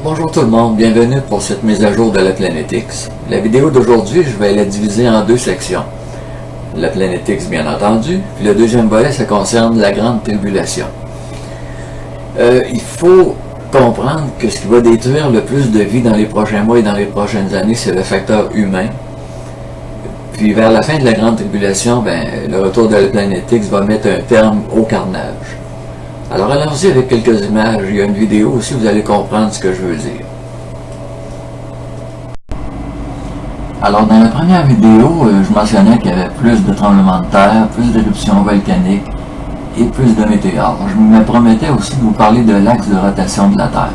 Bonjour tout le monde, bienvenue pour cette mise à jour de la Planète X. La vidéo d'aujourd'hui, je vais la diviser en deux sections. La Planète X, bien entendu, puis le deuxième volet, ça concerne la Grande Tribulation. Il faut comprendre que ce qui va détruire le plus de vie dans les prochains mois et dans les prochaines années, c'est le facteur humain. Puis vers la fin de la Grande Tribulation, le retour de la Planète X va mettre un terme au carnage. Alors allons-y avec quelques images, il y a une vidéo aussi, vous allez comprendre ce que je veux dire. Alors dans la première vidéo, je mentionnais qu'il y avait plus de tremblements de terre, plus d'éruptions volcaniques et plus de météores. Je me promettais aussi de vous parler de l'axe de rotation de la Terre.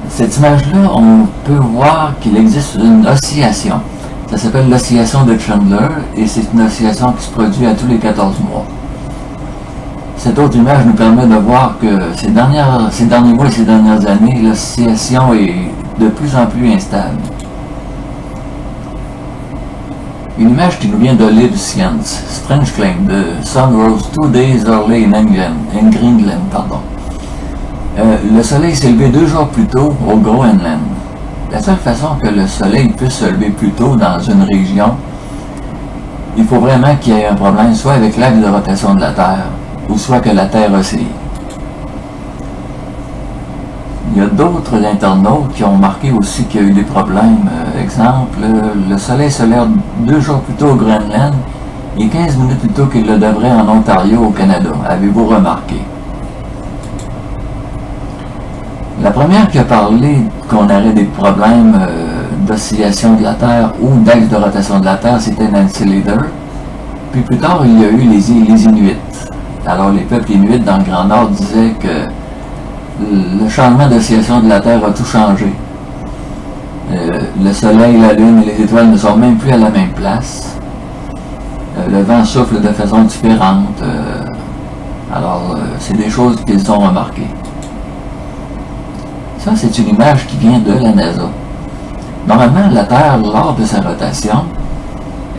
Cette image-là, on peut voir qu'il existe une oscillation. Ça s'appelle l'oscillation de Chandler et c'est une oscillation qui se produit à tous les 14 mois. Cette autre image nous permet de voir que ces derniers mois et ces dernières années, l'oscillation est de plus en plus instable. Une image qui nous vient de l'île Science, Strange Claim, The Sun rose 2 days early in Greenland. Le soleil s'est levé 2 jours plus tôt au Groenland. La seule façon que le soleil puisse se lever plus tôt dans une région, il faut vraiment qu'il y ait un problème soit avec l'axe de rotation de la Terre, ou soit que la Terre oscille. Il y a d'autres internautes qui ont remarqué aussi qu'il y a eu des problèmes. Exemple, le soleil se lève 2 jours plus tôt au Groenland et 15 minutes plus tôt qu'il le devrait en Ontario, au Canada. Avez-vous remarqué? La première qui a parlé qu'on aurait des problèmes d'oscillation de la Terre ou d'axe de rotation de la Terre, c'était Nancy Leader. Puis plus tard, il y a eu les Inuits. Alors les peuples inuits dans le Grand Nord disaient que le changement d'oscillation de la Terre a tout changé. Le soleil, la lune et les étoiles ne sont même plus à la même place. Le vent souffle de façon différente. Alors c'est des choses qu'ils ont remarquées. Ça, c'est une image qui vient de la NASA. Normalement, la Terre, lors de sa rotation,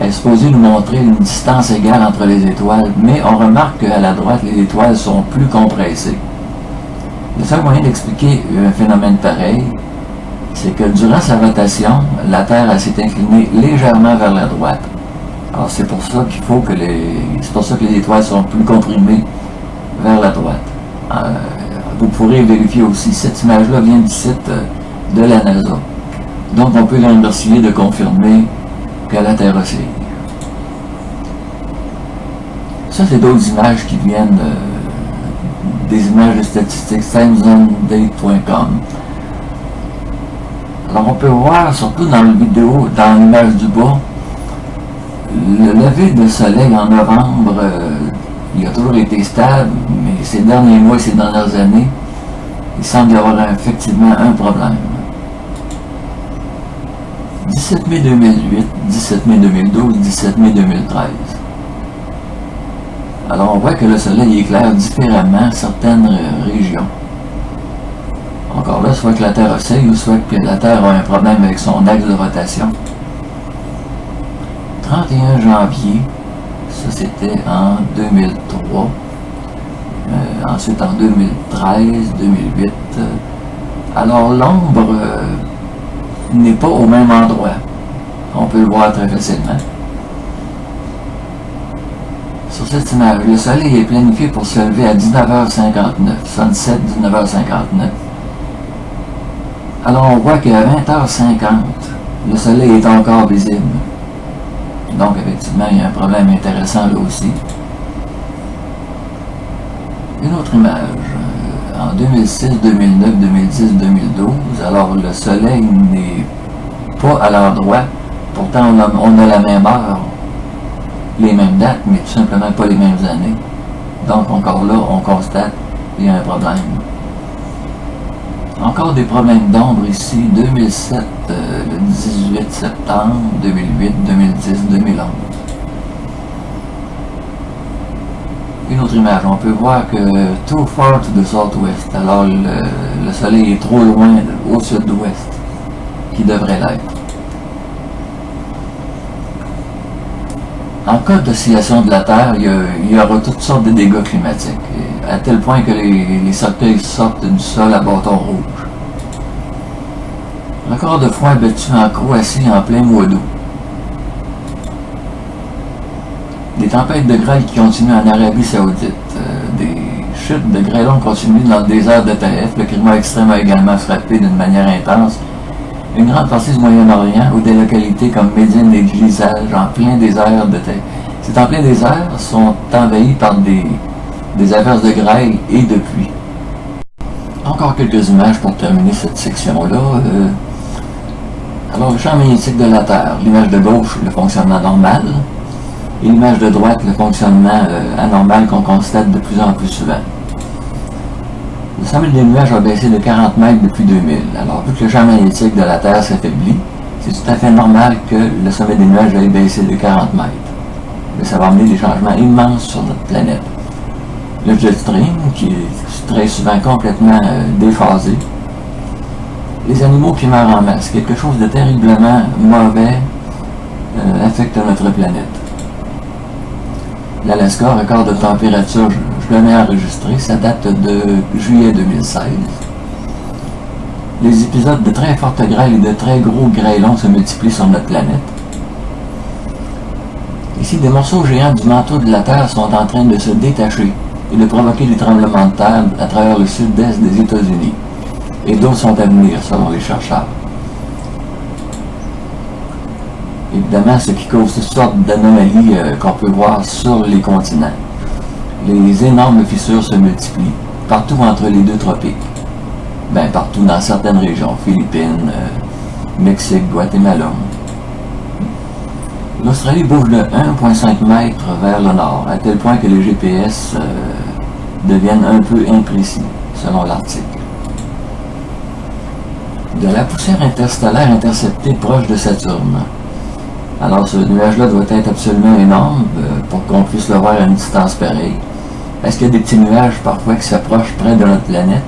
est supposée nous montrer une distance égale entre les étoiles, mais on remarque qu'à la droite, les étoiles sont plus compressées. Le seul moyen d'expliquer un phénomène pareil, c'est que durant sa rotation, la Terre s'est inclinée légèrement vers la droite. Alors c'est pour ça qu'il faut que les étoiles sont plus comprimées vers la droite. Vous pourrez vérifier aussi, cette image-là vient du site de la NASA. Donc on peut les remercier de confirmer que la Terre oscille. Ça, c'est d'autres images qui viennent des images de statistiques timezonedate.com. Alors on peut voir, surtout dans la vidéo, dans l'image du bas, le lever de soleil en novembre, il a toujours été stable, mais ces derniers mois et ces dernières années, il semble y avoir effectivement un problème. 17 mai 2008, 17 mai 2012, 17 mai 2013. Alors on voit que le soleil éclaire différemment certaines régions. Encore là, soit que la Terre oscille ou soit que la Terre a un problème avec son axe de rotation. 31 janvier, ça c'était en 2003. Ensuite en 2013, 2008. Alors l'ombre n'est pas au même endroit. On peut le voir très facilement. Sur cette image, le soleil est planifié pour se lever à 19h59, sunset 19h59. Alors on voit qu'à 20h50, le soleil est encore visible. Donc effectivement, il y a un problème intéressant là aussi. Une autre image, en 2006, 2009, 2010, 2012, alors le soleil n'est pas à l'endroit, pourtant on a la même heure, les mêmes dates, mais tout simplement pas les mêmes années. Donc encore là, on constate qu'il y a un problème. Encore des problèmes d'ombre ici, 2007, le 18 septembre, 2008, 2010, 2011. Une autre image, on peut voir que too far to the southwest, alors le soleil est trop loin au sud-ouest, qui devrait l'être. En cas d'oscillation de la Terre, il y aura toutes sortes de dégâts climatiques, à tel point que les cercueils sortent du sol à bâton rouge. Record de froid battu en Croatie en plein mois d'août. Des tempêtes de grêle qui continuent en Arabie Saoudite. Des chutes de grêlons continuent dans le désert de Taïf. Le climat extrême a également frappé d'une manière intense une grande partie du Moyen-Orient ou des localités comme Médine et Gizaj en plein désert de Taïf. Ces en plein désert sont envahis par des averses de grêle et de pluie. Encore quelques images pour terminer cette section-là. Alors, le champ magnétique de la Terre. L'image de gauche, le fonctionnement normal. Et l'image de droite, le fonctionnement anormal qu'on constate de plus en plus souvent. Le sommet des nuages a baissé de 40 mètres depuis 2000. Alors, vu que le champ magnétique de la Terre s'affaiblit, c'est tout à fait normal que le sommet des nuages ait baissé de 40 mètres. Mais ça va amener des changements immenses sur notre planète. Le jet stream, qui est très souvent complètement déphasé. Les animaux qui meurent en masse. Quelque chose de terriblement mauvais affecte notre planète. L'Alaska, record de température, je l'ai enregistré, ça date de juillet 2016. Les épisodes de très forte grêle et de très gros grêlons se multiplient sur notre planète. Ici, des morceaux géants du manteau de la Terre sont en train de se détacher et de provoquer des tremblements de terre à travers le sud-est des États-Unis. Et d'autres sont à venir, selon les chercheurs. Évidemment, ce qui cause toutes sortes d'anomalies qu'on peut voir sur les continents. Les énormes fissures se multiplient, partout entre les deux tropiques. Ben, partout dans certaines régions, Philippines, Mexique, Guatemala. L'Australie bouge de 1,5 m vers le nord, à tel point que les GPS deviennent un peu imprécis, selon l'article. De la poussière interstellaire interceptée proche de Saturne. Alors ce nuage-là doit être absolument énorme pour qu'on puisse le voir à une distance pareille. Est-ce qu'il y a des petits nuages parfois qui s'approchent près de notre planète?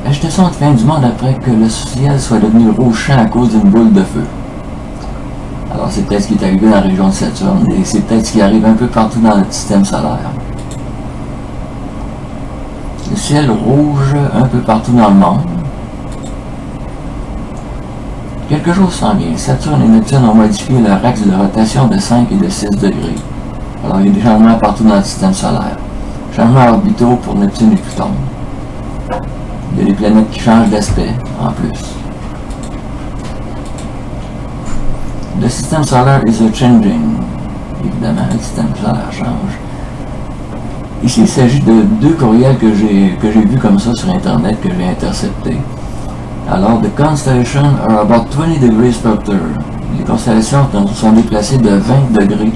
Ajoutez ça de fin du monde après que le ciel soit devenu rougeant à cause d'une boule de feu. Alors c'est peut-être ce qui est arrivé dans la région de Saturne et c'est peut-être ce qui arrive un peu partout dans notre système solaire. Le ciel rouge un peu partout dans le monde. Quelque chose s'en vient. Saturne et Neptune ont modifié leur axe de rotation de 5 et de 6 degrés. Alors il y a des changements partout dans le système solaire. Changements orbitaux pour Neptune et Pluton. Il y a des planètes qui changent d'aspect en plus. Le système solaire is a changing. Évidemment, le système solaire change. Ici, il s'agit de deux courriels que j'ai vus comme ça sur Internet, que j'ai interceptés. Alors, the constellations are about 20 degrees further. Les constellations sont déplacées de 20 degrés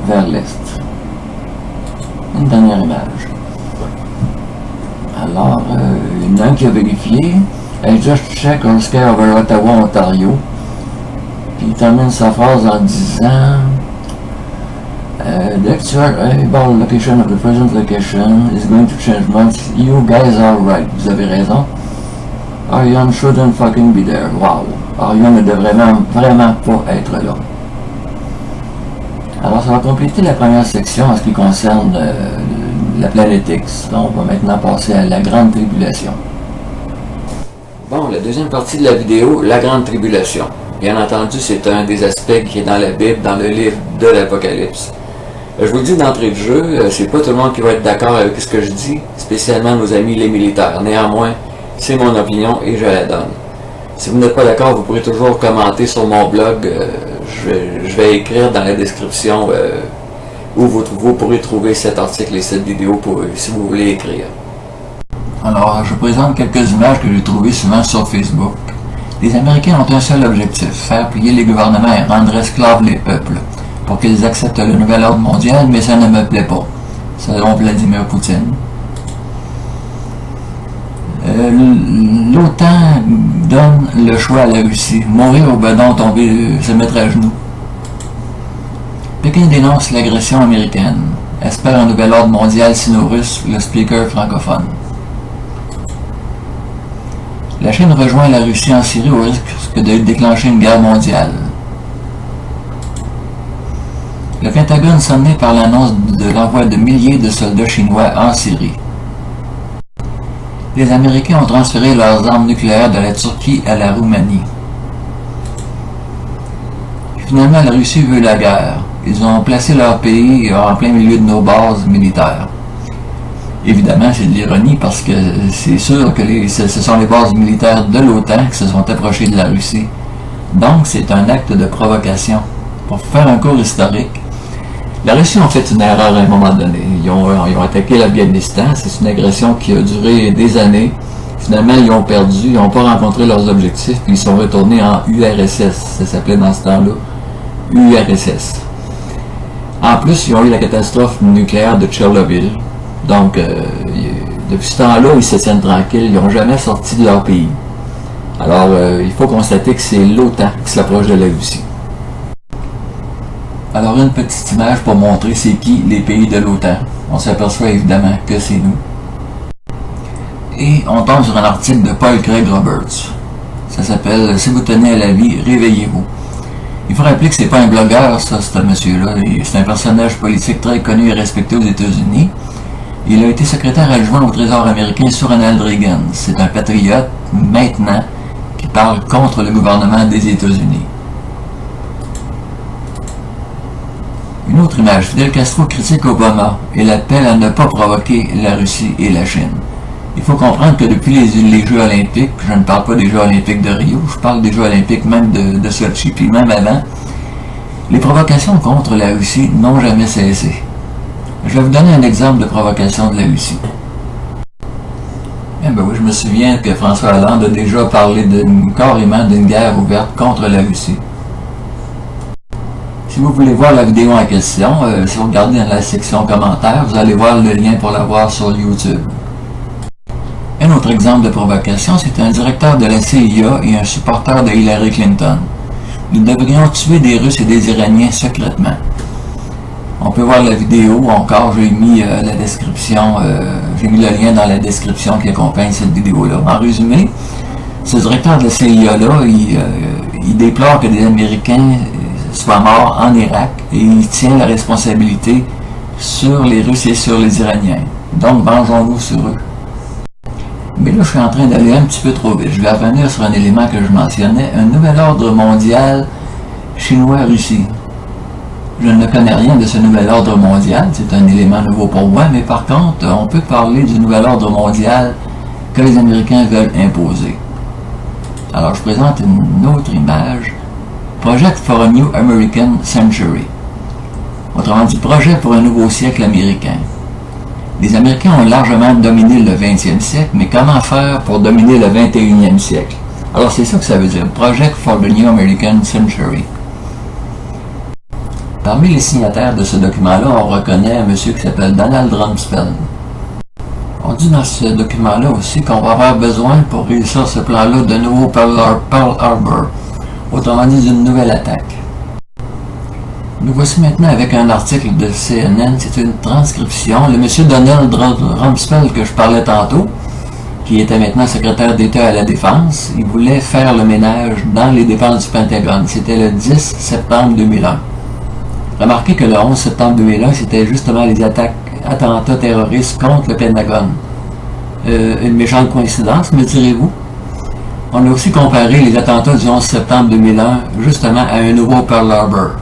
vers l'est. Une dernière image. Alors, il y en a un qui a vérifié. I just check on sky over Ottawa, Ontario. Puis il termine sa phrase en disant the actual location of the present location is going to change much. You guys are right. Vous avez raison. Orion shouldn't fucking be there. Wow. Orion ne devrait vraiment pas être là. Alors ça va compléter la première section en ce qui concerne la planète X. On va maintenant passer à la Grande Tribulation. Bon, la deuxième partie de la vidéo, la Grande Tribulation. Bien entendu, c'est un des aspects qui est dans la Bible, dans le livre de l'Apocalypse. Je vous le dis d'entrée de jeu, c'est pas tout le monde qui va être d'accord avec ce que je dis, spécialement nos amis les militaires. Néanmoins, c'est mon opinion et je la donne. Si vous n'êtes pas d'accord, vous pourrez toujours commenter sur mon blog. Je vais écrire dans la description où vous pourrez trouver cet article et cette vidéo si vous voulez écrire. Alors, je vous présente quelques images que j'ai trouvées souvent sur Facebook. Les Américains ont un seul objectif, faire plier les gouvernements et rendre esclaves les peuples, pour qu'ils acceptent le nouvel ordre mondial, mais ça ne me plaît pas, selon Vladimir Poutine. L'OTAN donne le choix à la Russie, mourir ou ben non tomber, se mettre à genoux. Pékin dénonce l'agression américaine, espère un nouvel ordre mondial sino-russe, le speaker francophone. La Chine rejoint la Russie en Syrie au risque de déclencher une guerre mondiale. Le Pentagone sonné par l'annonce de l'envoi de milliers de soldats chinois en Syrie. Les Américains ont transféré leurs armes nucléaires de la Turquie à la Roumanie. Finalement, la Russie veut la guerre. Ils ont placé leur pays en plein milieu de nos bases militaires. Évidemment, c'est de l'ironie parce que c'est sûr que ce sont les bases militaires de l'OTAN qui se sont approchées de la Russie. Donc, c'est un acte de provocation. Pour faire un cours historique, la Russie a fait une erreur à un moment donné. Ils ont attaqué l'Afghanistan. C'est une agression qui a duré des années. Finalement, ils ont perdu. Ils n'ont pas rencontré leurs objectifs. Puis ils sont retournés en URSS. Ça s'appelait dans ce temps-là URSS. En plus, ils ont eu la catastrophe nucléaire de Tchernobyl. Donc, depuis ce temps-là, ils se tiennent tranquilles. Ils n'ont jamais sorti de leur pays. Alors, il faut constater que c'est l'OTAN qui s'approche de la Russie. Alors, une petite image pour montrer c'est qui les pays de l'OTAN. On s'aperçoit évidemment que c'est nous. Et on tombe sur un article de Paul Craig Roberts. Ça s'appelle « Si vous tenez à la vie, réveillez-vous ». Il faut rappeler que c'est pas un blogueur, ça, ce monsieur-là. C'est un personnage politique très connu et respecté aux États-Unis. Il a été secrétaire adjoint au Trésor américain sous Ronald Reagan. C'est un patriote, maintenant, qui parle contre le gouvernement des États-Unis. Une autre image. Fidel Castro critique Obama et l'appelle à ne pas provoquer la Russie et la Chine. Il faut comprendre que depuis les Jeux olympiques, je ne parle pas des Jeux olympiques de Rio, je parle des Jeux olympiques même de Sochi, puis même avant, les provocations contre la Russie n'ont jamais cessé. Je vais vous donner un exemple de provocation de la Russie. Eh ben oui, je me souviens que François Hollande a déjà parlé carrément d'une guerre ouverte contre la Russie. Si vous voulez voir la vidéo en question, si vous regardez dans la section commentaires, vous allez voir le lien pour la voir sur YouTube. Un autre exemple de provocation, c'est un directeur de la CIA et un supporter de Hillary Clinton. Nous devrions tuer des Russes et des Iraniens secrètement. On peut voir la vidéo, encore j'ai mis la description, j'ai mis le lien dans la description qui accompagne cette vidéo-là. En résumé, ce directeur de la CIA-là, il déplore que des Américains soient morts en Irak et il tient la responsabilité sur les Russes et sur les Iraniens. Donc, vengeons-nous sur eux. Mais là, je suis en train d'aller un petit peu trop vite. Je vais revenir sur un élément que je mentionnais, un nouvel ordre mondial chinois-Russie. Je ne connais rien de ce nouvel ordre mondial, c'est un élément nouveau pour moi, mais par contre, on peut parler du nouvel ordre mondial que les Américains veulent imposer. Alors, je présente une autre image. Project for a New American Century. Autrement dit, projet pour un nouveau siècle américain. Les Américains ont largement dominé le 20e siècle, mais comment faire pour dominer le 21e siècle? Alors, c'est ça que ça veut dire, Project for the New American Century. Parmi les signataires de ce document-là, on reconnaît un monsieur qui s'appelle Donald Rumsfeld. On dit dans ce document-là aussi qu'on va avoir besoin pour réussir ce plan-là de nouveau Pearl Harbor, autrement dit d'une nouvelle attaque. Nous voici maintenant avec un article de CNN, c'est une transcription. Le monsieur Donald Rumsfeld que je parlais tantôt, qui était maintenant secrétaire d'État à la Défense, il voulait faire le ménage dans les dépenses du Pentagone. C'était le 10 septembre 2001. Remarquez que le 11 septembre 2001, c'était justement les attentats terroristes contre le Pentagone. Une méchante coïncidence, me direz-vous? On a aussi comparé les attentats du 11 septembre 2001 justement à un nouveau Pearl Harbor.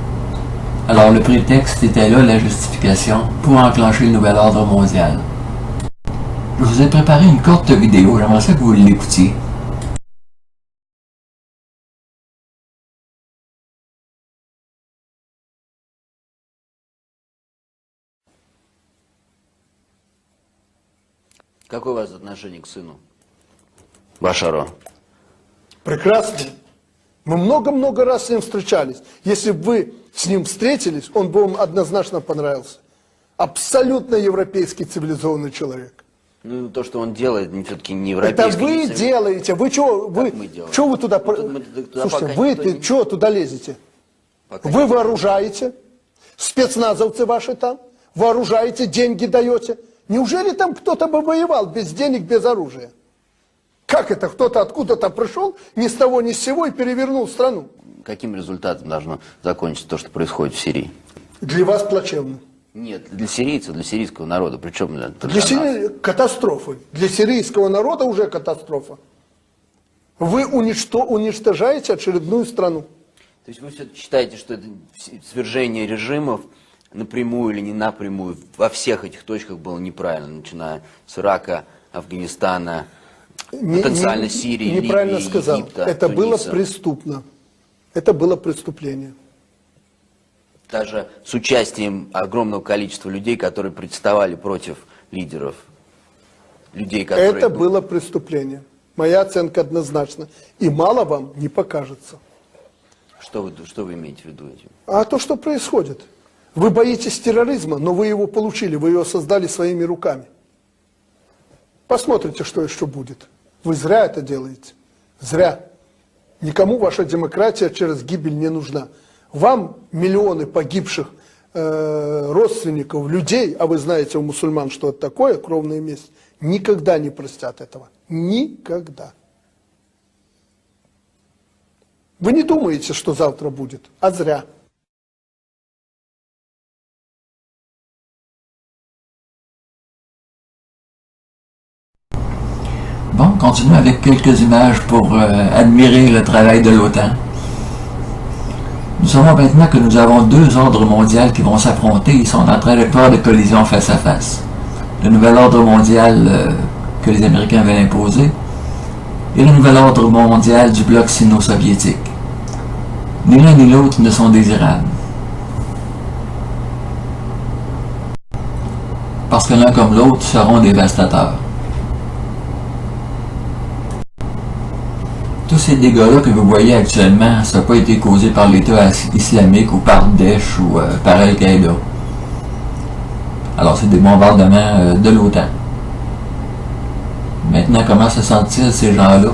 Alors le prétexte était là, la justification, pour enclencher le nouvel ordre mondial. Je vous ai préparé une courte vidéo, j'aimerais ça que vous l'écoutiez. Какое у вас отношение к сыну Башару? Прекрасно. Мы много-много раз с ним встречались. Если бы вы с ним встретились, он бы вам однозначно понравился. Абсолютно европейский цивилизованный человек. Ну, то, что он делает, все-таки не европейский. Это вы делаете. Вы что? Что вы туда... Слушайте, вы что туда лезете? Вы вооружаете, спецназовцы ваши там, вооружаете, деньги даете. Неужели там кто-то бы воевал без денег, без оружия? Как это? Кто-то откуда-то пришел, ни с того ни с сего и перевернул страну. Каким результатом должно закончиться то, что происходит в Сирии? Для вас плачевно. Нет, для сирийцев, для сирийского народа. Причем для катастрофы. Для сирийского народа уже катастрофа. Вы уничтожаете очередную страну. То есть вы все-таки считаете, что это свержение режимов напрямую или не напрямую во всех этих точках было неправильно, начиная с Ирака, Афганистана, потенциально Сирии, неправильно Ливии, сказал. Египта, Это Туниса. было преступно. Это было преступление. Даже с участием огромного количества людей, которые протестовали против лидеров. Людей, которые... Это было преступление. Моя оценка однозначна. И мало вам не покажется. Что вы имеете в виду этим? А то, что происходит. Вы боитесь терроризма, но вы его получили, вы его создали своими руками. Посмотрите, что еще будет. Вы зря это делаете. Зря. Никому ваша демократия через гибель не нужна. Вам миллионы погибших родственников, людей, а вы знаете у мусульман, что это такое, кровная месть, никогда не простят этого. Никогда. Вы не думаете, что завтра будет, а зря. Bon, continuons avec quelques images pour admirer le travail de l'OTAN. Nous savons maintenant que nous avons deux ordres mondiaux qui vont s'affronter. Ils sont en trajectoire de collision face à face. Le nouvel ordre mondial que les Américains veulent imposer et le nouvel ordre mondial du bloc sino-soviétique. Ni l'un ni l'autre ne sont désirables. Parce que l'un comme l'autre seront dévastateurs. Tous ces dégâts-là que vous voyez actuellement, ça n'a pas été causé par l'État islamique ou par Daesh ou par Al-Qaïda. Alors c'est des bombardements de l'OTAN. Maintenant, comment se sentent-ils ces gens-là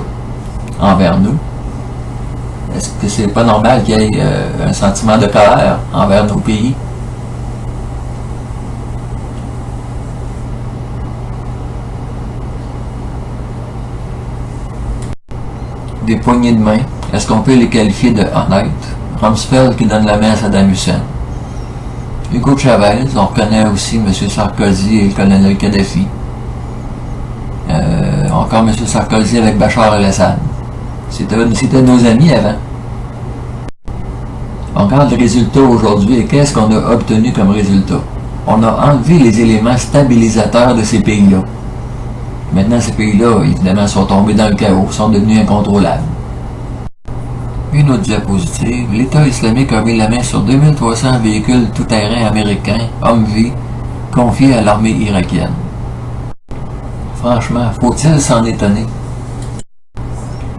envers nous? Est-ce que c'est pas normal qu'il y ait un sentiment de colère envers nos pays? Des poignées de main, est-ce qu'on peut les qualifier de honnêtes? Rumsfeld qui donne la main à Saddam Hussein. Hugo Chavez, on reconnaît aussi M. Sarkozy et le colonel Kadhafi. Encore M. Sarkozy avec Bachar el-Assad. C'était nos amis avant. On regarde le résultat aujourd'hui et qu'est-ce qu'on a obtenu comme résultat? On a enlevé les éléments stabilisateurs de ces pays-là. Maintenant, ces pays-là, évidemment, sont tombés dans le chaos, sont devenus incontrôlables. Une autre diapositive. L'État islamique a mis la main sur 2300 véhicules tout-terrain américains, Humvee, confiés à l'armée irakienne. Franchement, faut-il s'en étonner?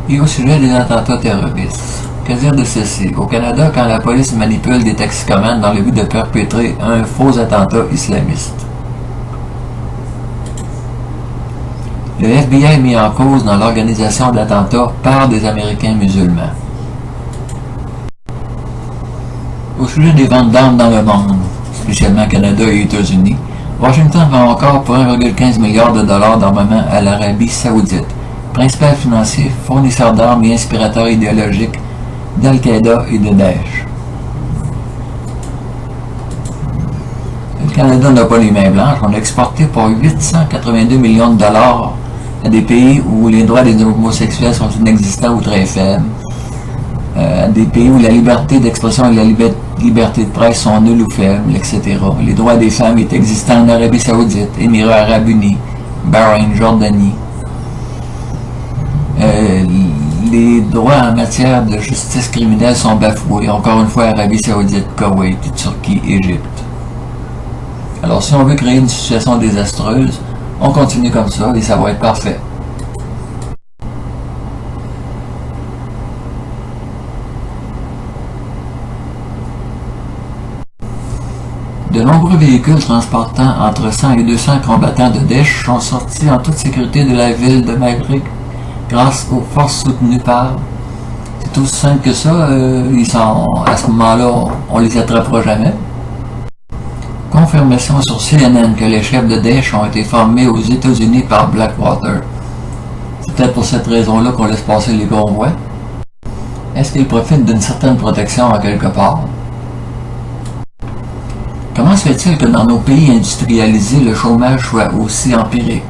Et au sujet des attentats terroristes, que dire de ceci? Au Canada, quand la police manipule des toxicomanes dans le but de perpétrer un faux attentat islamiste. Le FBI est mis en cause dans l'organisation d'attentats par des Américains musulmans. Au sujet des ventes d'armes dans le monde, spécialement Canada et États-Unis, Washington vend encore pour 1,15 milliard de dollars d'armement à l'Arabie Saoudite, principal financier, fournisseur d'armes et inspirateur idéologique d'Al-Qaïda et de Daesh. Le Canada n'a pas les mains blanches. On a exporté pour 882 millions de dollars à des pays où les droits des homosexuels sont inexistants ou très faibles, à des pays où la liberté d'expression et la liberté de presse sont nulles ou faibles, etc. Les droits des femmes est existant en Arabie Saoudite, Émirats Arabes Unis, Bahreïn, Jordanie. Les droits en matière de justice criminelle sont bafoués, encore une fois Arabie Saoudite, Koweït, Turquie, Égypte. Alors si on veut créer une situation désastreuse, on continue comme ça et ça va être parfait. De nombreux véhicules transportant entre 100 et 200 combattants de Daesh sont sortis en toute sécurité de la ville de Maghreb grâce aux forces soutenues par... C'est aussi simple que ça, à ce moment-là, on les attrapera jamais. Confirmation sur CNN que les chefs de Daesh ont été formés aux États-Unis par Blackwater. C'est peut-être pour cette raison-là qu'on laisse passer les convois. Est-ce qu'ils profitent d'une certaine protection en quelque part? Comment se fait-il que dans nos pays industrialisés, le chômage soit aussi empirique?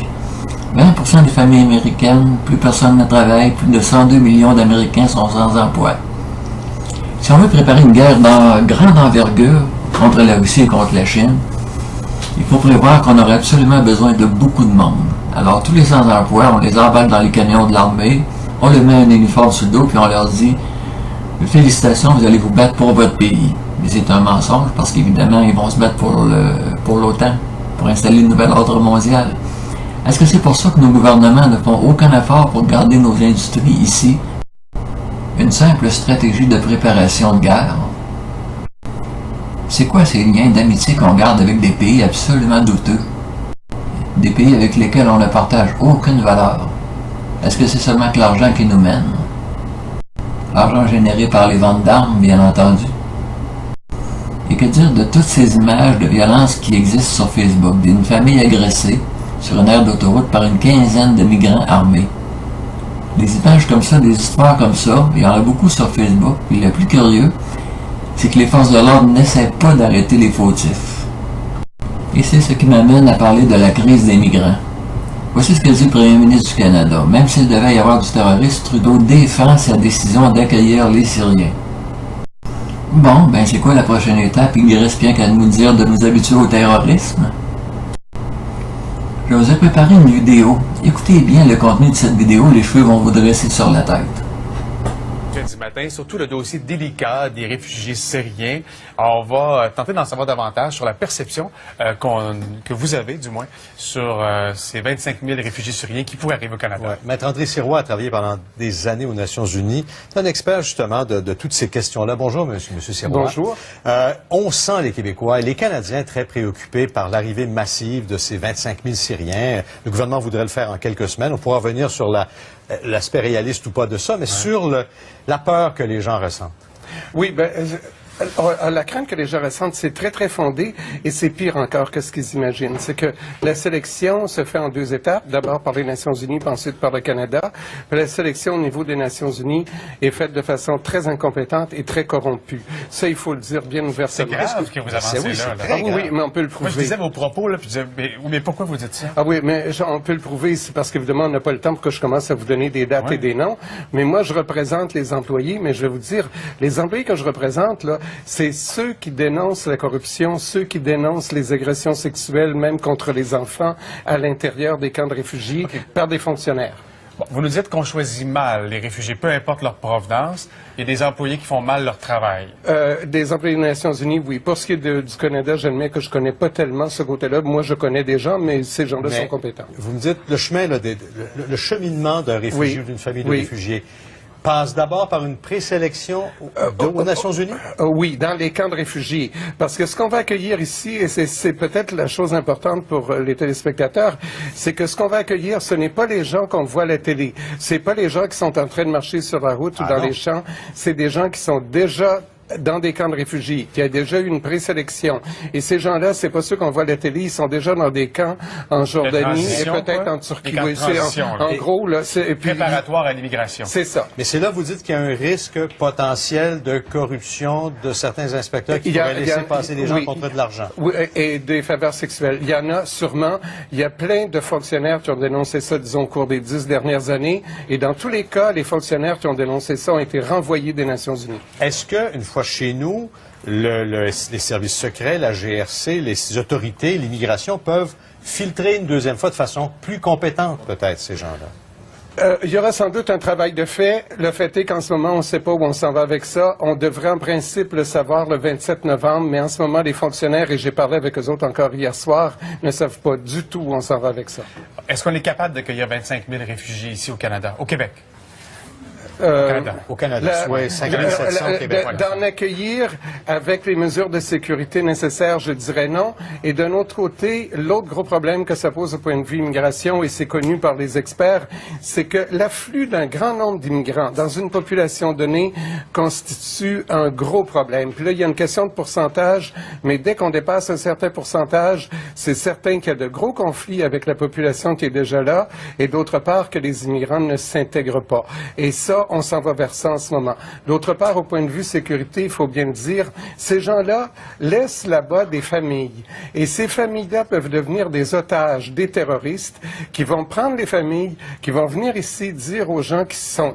20% des familles américaines, plus personne ne travaille, plus de 102 millions d'Américains sont sans emploi. Si on veut préparer une guerre de grande envergure contre la Russie et contre la Chine, il faut prévoir qu'on aurait absolument besoin de beaucoup de monde. Alors tous les sans-emploi, on les embarque dans les camions de l'armée, on les met un uniforme sur le dos, puis on leur dit « Félicitations, vous allez vous battre pour votre pays ». Mais c'est un mensonge, parce qu'évidemment, ils vont se battre pour l'OTAN, pour installer une nouvelle ordre mondiale. Est-ce que c'est pour ça que nos gouvernements ne font aucun effort pour garder nos industries ici? Une simple stratégie de préparation de guerre? C'est quoi ces liens d'amitié qu'on garde avec des pays absolument douteux? Des pays avec lesquels on ne partage aucune valeur? Est-ce que c'est seulement que l'argent qui nous mène? L'argent généré par les ventes d'armes, bien entendu. Et que dire de toutes ces images de violence qui existent sur Facebook, d'une famille agressée sur une aire d'autoroute par une quinzaine de migrants armés? Des images comme ça, des histoires comme ça, il y en a beaucoup sur Facebook, et le plus curieux, c'est que les forces de l'ordre n'essaient pas d'arrêter les fautifs. Et c'est ce qui m'amène à parler de la crise des migrants. Voici ce que dit le Premier ministre du Canada. Même s'il devait y avoir du terrorisme, Trudeau défend sa décision d'accueillir les Syriens. Bon, ben c'est quoi la prochaine étape? Il reste bien qu'à nous dire de nous habituer au terrorisme. Je vous ai préparé une vidéo. Écoutez bien le contenu de cette vidéo, les cheveux vont vous dresser sur la tête. Du matin, surtout le dossier délicat des réfugiés syriens. Alors, on va tenter d'en savoir davantage sur la perception que vous avez, du moins, sur ces 25 000 réfugiés syriens qui pourraient arriver au Canada. Ouais. Maître André Sirois a travaillé pendant des années aux Nations Unies. C'est un expert, justement, de toutes ces questions-là. Bonjour, monsieur Sirois. Bonjour. On sent les Québécois et les Canadiens très préoccupés par l'arrivée massive de ces 25 000 Syriens. Le gouvernement voudrait le faire en quelques semaines. On pourra revenir sur l'aspect réaliste ou pas de ça, mais sur la peur que les gens ressentent. Oui, la crainte que les gens ressentent, c'est très, très fondé et c'est pire encore que ce qu'ils imaginent. C'est que la sélection se fait en deux étapes. D'abord par les Nations Unies, puis ensuite par le Canada. Puis la sélection au niveau des Nations Unies est faite de façon très incompétente et très corrompue. Ça, il faut le dire bien ouvertement. C'est grave ce que vous avancez là. Oui, mais on peut le prouver. Moi, je disais vos propos, là, puis je disais, mais pourquoi vous dites ça? Ah oui, mais on peut le prouver, c'est parce qu'évidemment, on n'a pas le temps pour que je commence à vous donner des dates et des noms. Mais moi, je représente les employés, mais je vais vous dire, les employés que je représente, là, c'est ceux qui dénoncent la corruption, ceux qui dénoncent les agressions sexuelles, même contre les enfants, à l'intérieur des camps de réfugiés, par des fonctionnaires. Bon, vous nous dites qu'on choisit mal les réfugiés, peu importe leur provenance. Il y a des employés qui font mal leur travail. Des employés des Nations Unies, oui. Pour ce qui est du Canada, j'admets que je connais pas tellement ce côté-là. Moi, je connais des gens, mais ces gens-là sont compétents. Vous me dites, le chemin, le cheminement d'un réfugié ou d'une famille de réfugiés passe d'abord par une présélection aux Nations Unies? Oui, dans les camps de réfugiés. Parce que ce qu'on va accueillir ici, et c'est peut-être la chose importante pour les téléspectateurs, c'est que ce qu'on va accueillir, ce n'est pas les gens qu'on voit à la télé. C'est pas les gens qui sont en train de marcher sur la route ou dans les champs. C'est des gens qui sont déjà dans des camps de réfugiés, qui a déjà eu une présélection. Et ces gens-là, c'est pas ceux qu'on voit à la télé, ils sont déjà dans des camps en Jordanie et peut-être en Turquie. Oui, en gros, là, c'est préparatoire à l'immigration. C'est ça. Mais c'est là, vous dites qu'il y a un risque potentiel de corruption de certains inspecteurs qui pourraient laisser passer des gens contre de l'argent. Oui, et des faveurs sexuelles. Il y en a sûrement. Il y a plein de fonctionnaires qui ont dénoncé ça, disons, au cours des 10 dernières années. Et dans tous les cas, les fonctionnaires qui ont dénoncé ça ont été renvoyés des Nations Unies. Est-ce que, une fois chez nous, les services secrets, la GRC, les autorités, l'immigration peuvent filtrer une deuxième fois de façon plus compétente, peut-être, ces gens-là? Il y aura sans doute un travail de fait. Le fait est qu'en ce moment, on ne sait pas où on s'en va avec ça. On devrait en principe le savoir le 27 novembre, mais en ce moment, les fonctionnaires, et j'ai parlé avec eux autres encore hier soir, ne savent pas du tout où on s'en va avec ça. Est-ce qu'on est capable d'accueillir 25 000 réfugiés ici au Canada, au Québec? Au Canada, oui, 5 700 au Québec. D'en accueillir avec les mesures de sécurité nécessaires, je dirais non. Et d'un autre côté, l'autre gros problème que ça pose au point de vue immigration, et c'est connu par les experts, c'est que l'afflux d'un grand nombre d'immigrants dans une population donnée constitue un gros problème. Puis là, il y a une question de pourcentage, mais dès qu'on dépasse un certain pourcentage, c'est certain qu'il y a de gros conflits avec la population qui est déjà là, et d'autre part que les immigrants ne s'intègrent pas. Et ça, on s'en va vers ça en ce moment. D'autre part, au point de vue sécurité, il faut bien le dire, ces gens-là laissent là-bas des familles. Et ces familles-là peuvent devenir des otages, des terroristes, qui vont prendre les familles, qui vont venir ici dire aux gens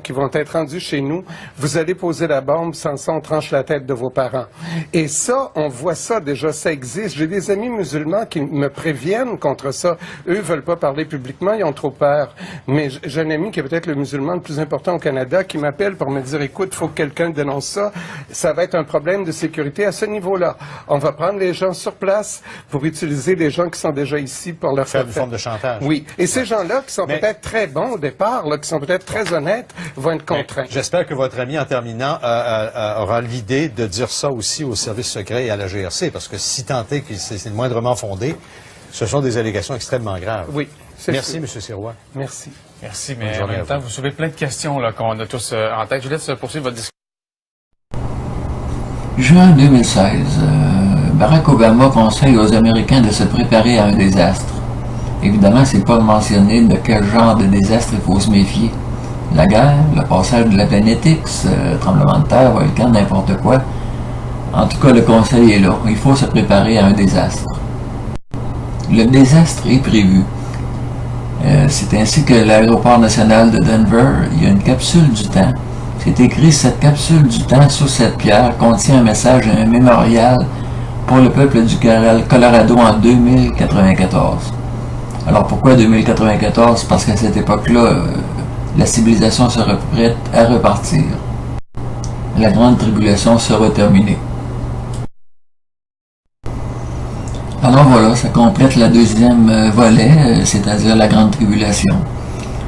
qui vont être rendus chez nous, vous allez poser la bombe, sans ça on tranche la tête de vos parents. Et ça, on voit ça déjà, ça existe. J'ai des amis musulmans qui me préviennent contre ça. Eux veulent pas parler publiquement, ils ont trop peur. Mais j'ai un ami qui est peut-être le musulman le plus important au Canada qui m'appelle pour me dire, écoute, il faut que quelqu'un dénonce ça. Ça va être un problème de sécurité à ce niveau-là. On va prendre les gens sur place pour utiliser les gens qui sont déjà ici pour leur faire une forme de chantage. Oui. Et ces gens-là qui sont peut-être très bons au départ, là, qui sont peut-être très honnêtes, vont être contraints. J'espère que votre ami, en terminant, aura l'idée de dire ça aussi au service secret et à la GRC, parce que si tant est que c'est moindrement fondé, ce sont des allégations extrêmement graves. Oui. Merci, M. Sirois. Merci. Merci, mais en même temps, vous soulevez plein de questions qu'on a tous en tête. Je vous laisse poursuivre votre discussion. Juin 2016, Barack Obama conseille aux Américains de se préparer à un désastre. Évidemment, c'est pas mentionné de quel genre de désastre il faut se méfier. La guerre, le passage de la planète X, tremblement de terre, volcan, n'importe quoi. En tout cas, le conseil est là. Il faut se préparer à un désastre. Le désastre est prévu. C'est ainsi que l'aéroport national de Denver, il y a une capsule du temps. C'est écrit, cette capsule du temps sous cette pierre contient un message, un mémorial pour le peuple du Colorado en 2094. Alors pourquoi 2094? Parce qu'à cette époque-là, la civilisation sera prête à repartir. La grande tribulation sera terminée. Alors voilà, ça complète la deuxième volet, c'est-à-dire la grande tribulation.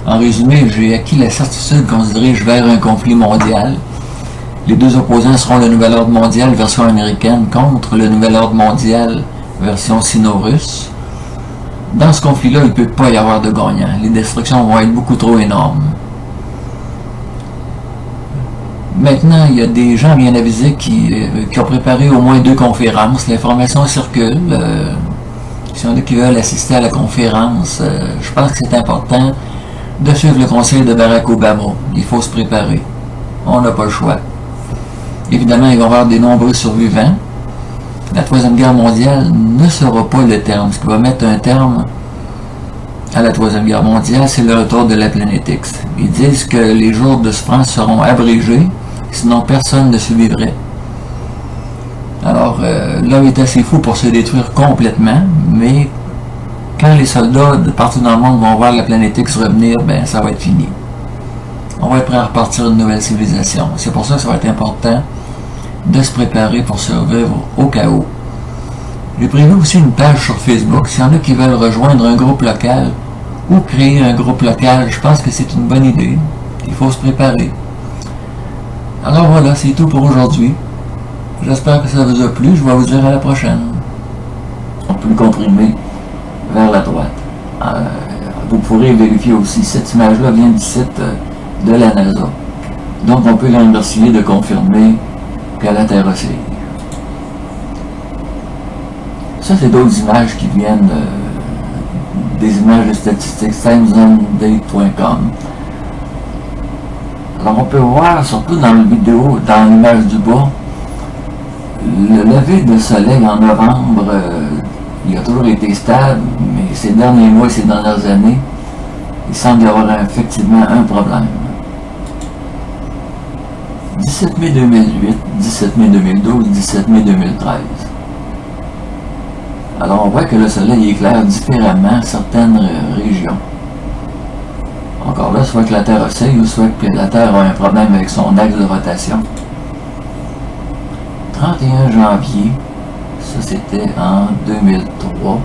En résumé, j'ai acquis la certitude qu'on se dirige vers un conflit mondial. Les deux opposants seront le nouvel ordre mondial version américaine contre le nouvel ordre mondial version sino-russe. Dans ce conflit-là, il ne peut pas y avoir de gagnant. Les destructions vont être beaucoup trop énormes. Maintenant, il y a des gens bien avisés qui ont préparé au moins 2 conférences. L'information circule. Si on a qui veulent assister à la conférence, je pense que c'est important de suivre le conseil de Barack Obama. Il faut se préparer. On n'a pas le choix. Évidemment, il va y avoir des nombreux survivants. La Troisième Guerre mondiale ne sera pas le terme. Ce qui va mettre un terme à la Troisième Guerre mondiale, c'est le retour de la planète X. Ils disent que les jours de souffrance seront abrégés, sinon personne ne survivrait. Alors, l'homme est assez fou pour se détruire complètement, mais quand les soldats de partout dans le monde vont voir la planète X revenir, ben ça va être fini. On va être prêt à repartir une nouvelle civilisation. C'est pour ça que ça va être important de se préparer pour survivre au chaos. J'ai prévu aussi une page sur Facebook. S'il y en a qui veulent rejoindre un groupe local ou créer un groupe local, je pense que c'est une bonne idée. Il faut se préparer. Alors voilà, c'est tout pour aujourd'hui. J'espère que ça vous a plu. Je vais vous dire à la prochaine. On peut le comprimer vers la droite. Vous pourrez vérifier aussi, cette image-là vient du site de la NASA. Donc on peut la remercier de confirmer que la Terre oscille. Ça, c'est d'autres images qui viennent des images de statistiques timezonedate.com. Alors on peut voir, surtout dans la vidéo, dans l'image du bas, le lever de soleil en novembre, il a toujours été stable, mais ces derniers mois, ces dernières années, il semble y avoir effectivement un problème. 17 mai 2008, 17 mai 2012, 17 mai 2013. Alors on voit que le soleil éclaire différemment certaines régions. Encore là, soit que la Terre oscille ou soit que la Terre a un problème avec son axe de rotation. 31 janvier, ça c'était en 2003.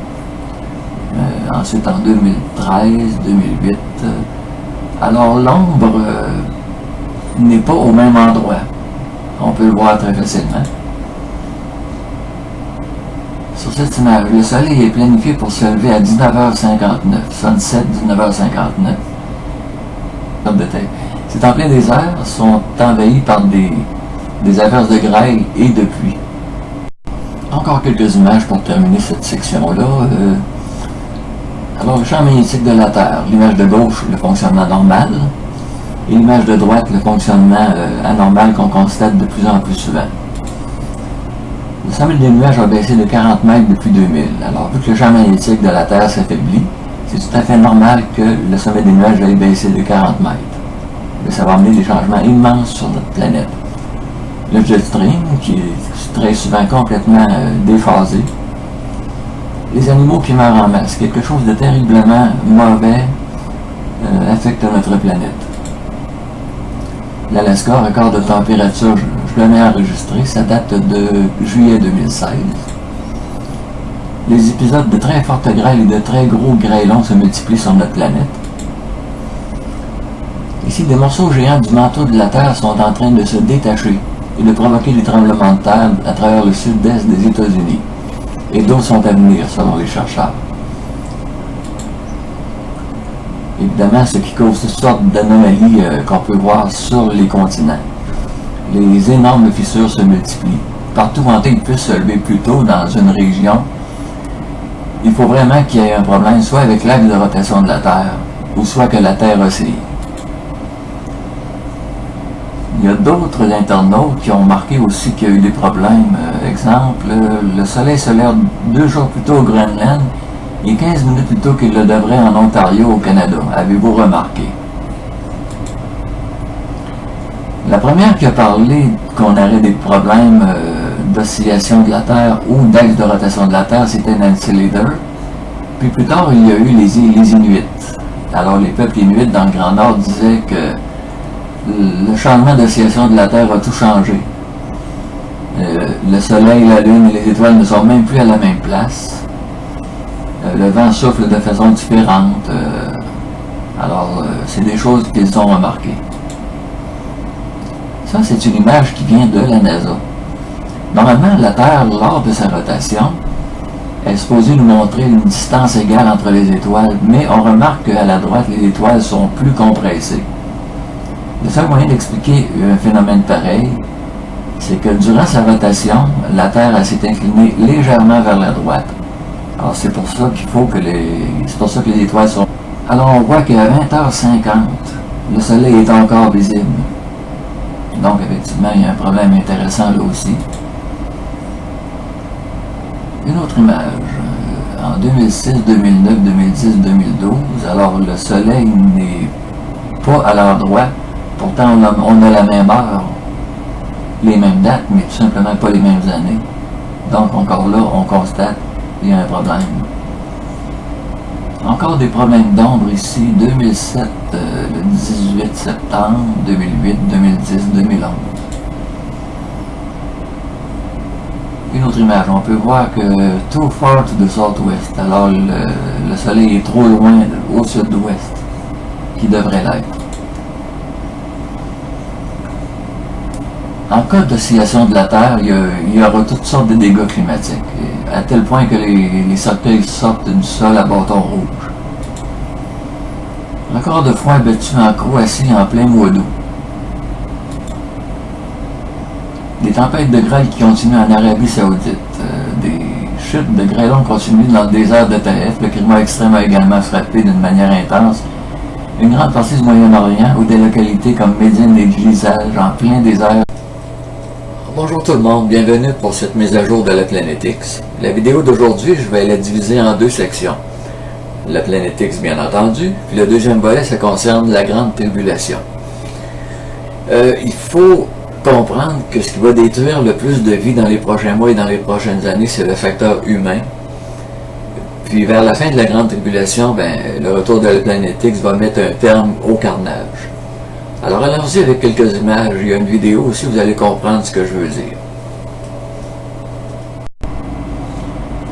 Ensuite en 2013, 2008. Alors l'ombre n'est pas au même endroit. On peut le voir très facilement. Sur cette image, le soleil est planifié pour se lever à 19h59. Sunset, 19h59. C'est en plein désert, sont envahis par des averses de grêle et de pluie. Encore quelques images pour terminer cette section-là. Alors, le champ magnétique de la Terre, l'image de gauche, le fonctionnement normal. Et l'image de droite, le fonctionnement anormal qu'on constate de plus en plus souvent. Le sommet des nuages a baissé de 40 mètres depuis 2000. Alors, vu que le champ magnétique de la Terre s'affaiblit, c'est tout à fait normal que le sommet des nuages ait baissé de 40 mètres. Mais ça va amener des changements immenses sur notre planète. Le jet stream, qui est très souvent complètement déphasé. Les animaux qui meurent en masse. Quelque chose de terriblement mauvais affecte notre planète. L'Alaska, record de température, je l'ai enregistré, ça date de juillet 2016. Les épisodes de très fortes grêles et de très gros grêlons se multiplient sur notre planète. Ici, des morceaux géants du manteau de la Terre sont en train de se détacher et de provoquer des tremblements de terre à travers le sud-est des États-Unis. Et d'autres sont à venir, selon les chercheurs. Évidemment, ce qui cause toutes sortes d'anomalies qu'on peut voir sur les continents. Les énormes fissures se multiplient. Partout où ils puissent se lever plus tôt dans une région, il faut vraiment qu'il y ait un problème, soit avec l'axe de rotation de la Terre, ou soit que la Terre oscille. Il y a d'autres internautes qui ont remarqué aussi qu'il y a eu des problèmes. Exemple, le soleil se lève 2 jours plus tôt au Groenland et 15 minutes plus tôt qu'il le devrait en Ontario, au Canada. Avez-vous remarqué? La première qui a parlé qu'on aurait des problèmes d'oscillation de la Terre ou d'axe de rotation de la Terre, c'était Nancy Leader. Puis plus tard, il y a eu les Inuits. Alors les peuples Inuits dans le Grand Nord disaient que le changement d'oscillation de la Terre a tout changé. Le Soleil, la Lune et les étoiles ne sont même plus à la même place. Le vent souffle de façon différente. Alors, c'est des choses qu'ils ont remarquées. Ça, c'est une image qui vient de la NASA. Normalement, la Terre, lors de sa rotation, est supposée nous montrer une distance égale entre les étoiles, mais on remarque qu'à la droite, les étoiles sont plus compressées. Le seul moyen d'expliquer un phénomène pareil, c'est que durant sa rotation, la Terre s'est inclinée légèrement vers la droite. Alors c'est pour ça qu'il faut que les étoiles sont... Alors on voit qu'à 20h50, le Soleil est encore visible. Donc effectivement, il y a un problème intéressant là aussi. Une autre image. En 2006, 2009, 2010, 2012, alors le Soleil n'est pas à l'heure droite. Pourtant, on a la même heure, les mêmes dates, mais tout simplement pas les mêmes années. Donc, encore là, on constate qu'il y a un problème. Encore des problèmes d'ombre ici, 2007, le 18 septembre, 2008, 2010, 2011. Une autre image, on peut voir que too far to the southwest, alors le Soleil est trop loin au sud-ouest, qui devrait l'être. En cas d'oscillation de la Terre, il y aura toutes sortes de dégâts climatiques, à tel point que les cercueils sortent du sol à bâton rouge. Record de froid battu en Croatie en plein mois d'août. Des tempêtes de grêle qui continuent en Arabie Saoudite. Des chutes de grêlons continuent dans le désert de Taïf. Le climat extrême a également frappé d'une manière intense une grande partie du Moyen-Orient ou des localités comme Médine et Gizeh en plein désert. Bonjour tout le monde, bienvenue pour cette mise à jour de la Planète X. La vidéo d'aujourd'hui, je vais la diviser en 2 sections. La Planète X, bien entendu, puis le deuxième volet, ça concerne la Grande Tribulation. Il faut comprendre que ce qui va détruire le plus de vie dans les prochains mois et dans les prochaines années, c'est le facteur humain. Puis vers la fin de la Grande Tribulation, le retour de la Planète X va mettre un terme au carnage. Alors allons-y avec quelques images, il y a une vidéo aussi, vous allez comprendre ce que je veux dire.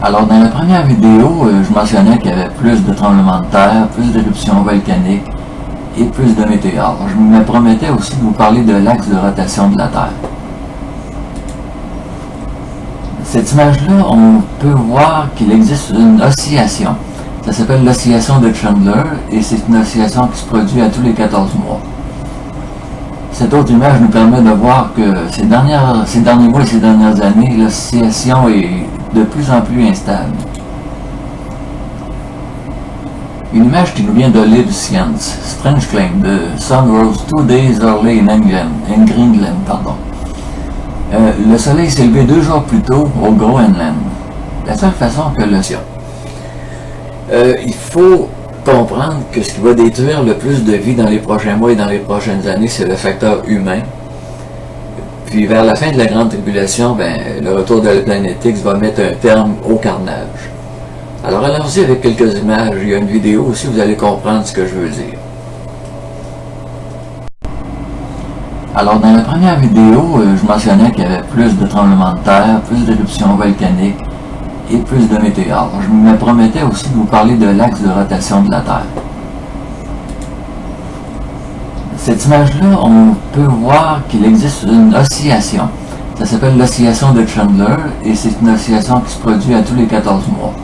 Alors dans la première vidéo, je mentionnais qu'il y avait plus de tremblements de terre, plus d'éruptions volcaniques et plus de météores. Je me promettais aussi de vous parler de l'axe de rotation de la Terre. Cette image-là, on peut voir qu'il existe une oscillation. Ça s'appelle l'oscillation de Chandler et c'est une oscillation qui se produit à tous les 14 mois. Cette autre image nous permet de voir que ces derniers mois et ces dernières années, l'oscillation est de plus en plus instable. Une image qui nous vient de l'île Science, Strange Claim, de Sun rose 2 days early in Greenland. Le soleil s'est levé 2 jours plus tôt au Groenland. La seule façon que le ciel... il faut comprendre que ce qui va détruire le plus de vie dans les prochains mois et dans les prochaines années, c'est le facteur humain. Puis vers la fin de la Grande Tribulation, le retour de la planète X va mettre un terme au carnage. Alors allons-y avec quelques images. Il y a une vidéo aussi, vous allez comprendre ce que je veux dire. Alors dans la première vidéo, je mentionnais qu'il y avait plus de tremblements de terre, plus d'éruptions volcaniques et plus de météores. Je me promettais aussi de vous parler de l'axe de rotation de la Terre. Cette image-là, on peut voir qu'il existe une oscillation. Ça s'appelle l'oscillation de Chandler et c'est une oscillation qui se produit à tous les 14 mois.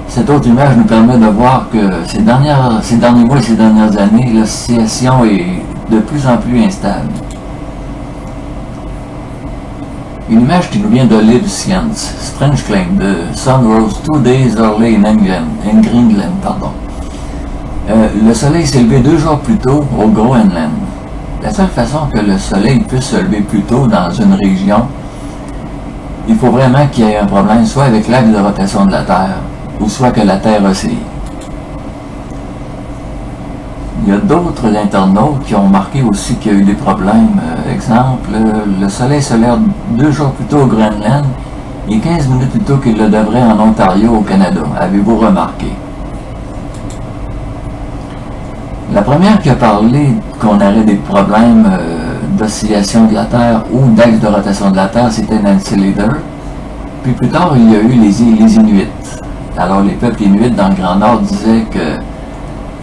Cette autre image nous permet de voir que ces derniers mois et ces dernières années, l'oscillation est de plus en plus instable. Une image qui nous vient de l'île Science, Strange Claim, de Sun rose 2 days early in Greenland. Le soleil s'est levé 2 jours plus tôt au Groenland. La seule façon que le soleil puisse se lever plus tôt dans une région, il faut vraiment qu'il y ait un problème soit avec l'axe de rotation de la Terre, ou soit que la Terre oscille. Il y a d'autres internautes qui ont remarqué aussi qu'il y a eu des problèmes. Exemple, le soleil se lève 2 jours plus tôt au Groenland et 15 minutes plus tôt qu'il le devrait en Ontario au Canada. Avez-vous remarqué? La première qui a parlé qu'on aurait des problèmes d'oscillation de la Terre ou d'axe de rotation de la Terre, c'était Nancy Leader. Puis plus tard, il y a eu les Inuits. Alors les peuples Inuits dans le Grand Nord disaient que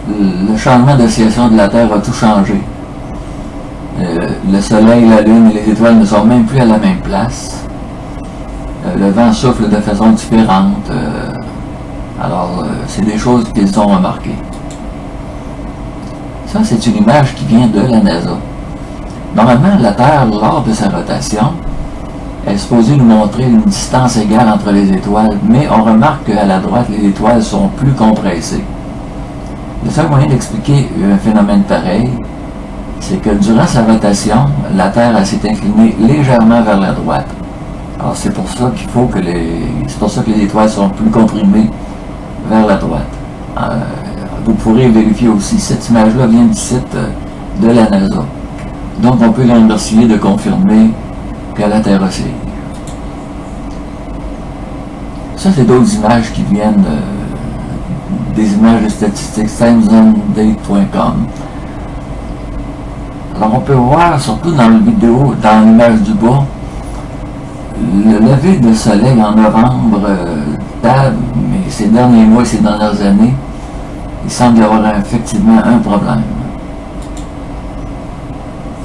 le changement d'oscillation de la Terre a tout changé. Le Soleil, la Lune et les étoiles ne sont même plus à la même place. Le vent souffle de façon différente. Alors, c'est des choses qu'ils ont remarquées. Ça, c'est une image qui vient de la NASA. Normalement, la Terre, lors de sa rotation, est supposée nous montrer une distance égale entre les étoiles, mais on remarque qu'à la droite, les étoiles sont plus compressées. Le seul moyen d'expliquer un phénomène pareil, c'est que durant sa rotation, la Terre s'est inclinée légèrement vers la droite. Alors c'est pour ça qu'il faut que c'est pour ça que les étoiles sont plus comprimées vers la droite. Vous pourrez vérifier aussi, cette image-là vient du site de la NASA. Donc on peut les remercier de confirmer que la Terre oscille. Ça, c'est d'autres images qui viennent des images de statistiques timezonedate.com. Alors on peut voir, surtout dans la vidéo, dans l'image du bas, le lever de soleil en novembre mais ces derniers mois et ces dernières années, il semble y avoir effectivement un problème.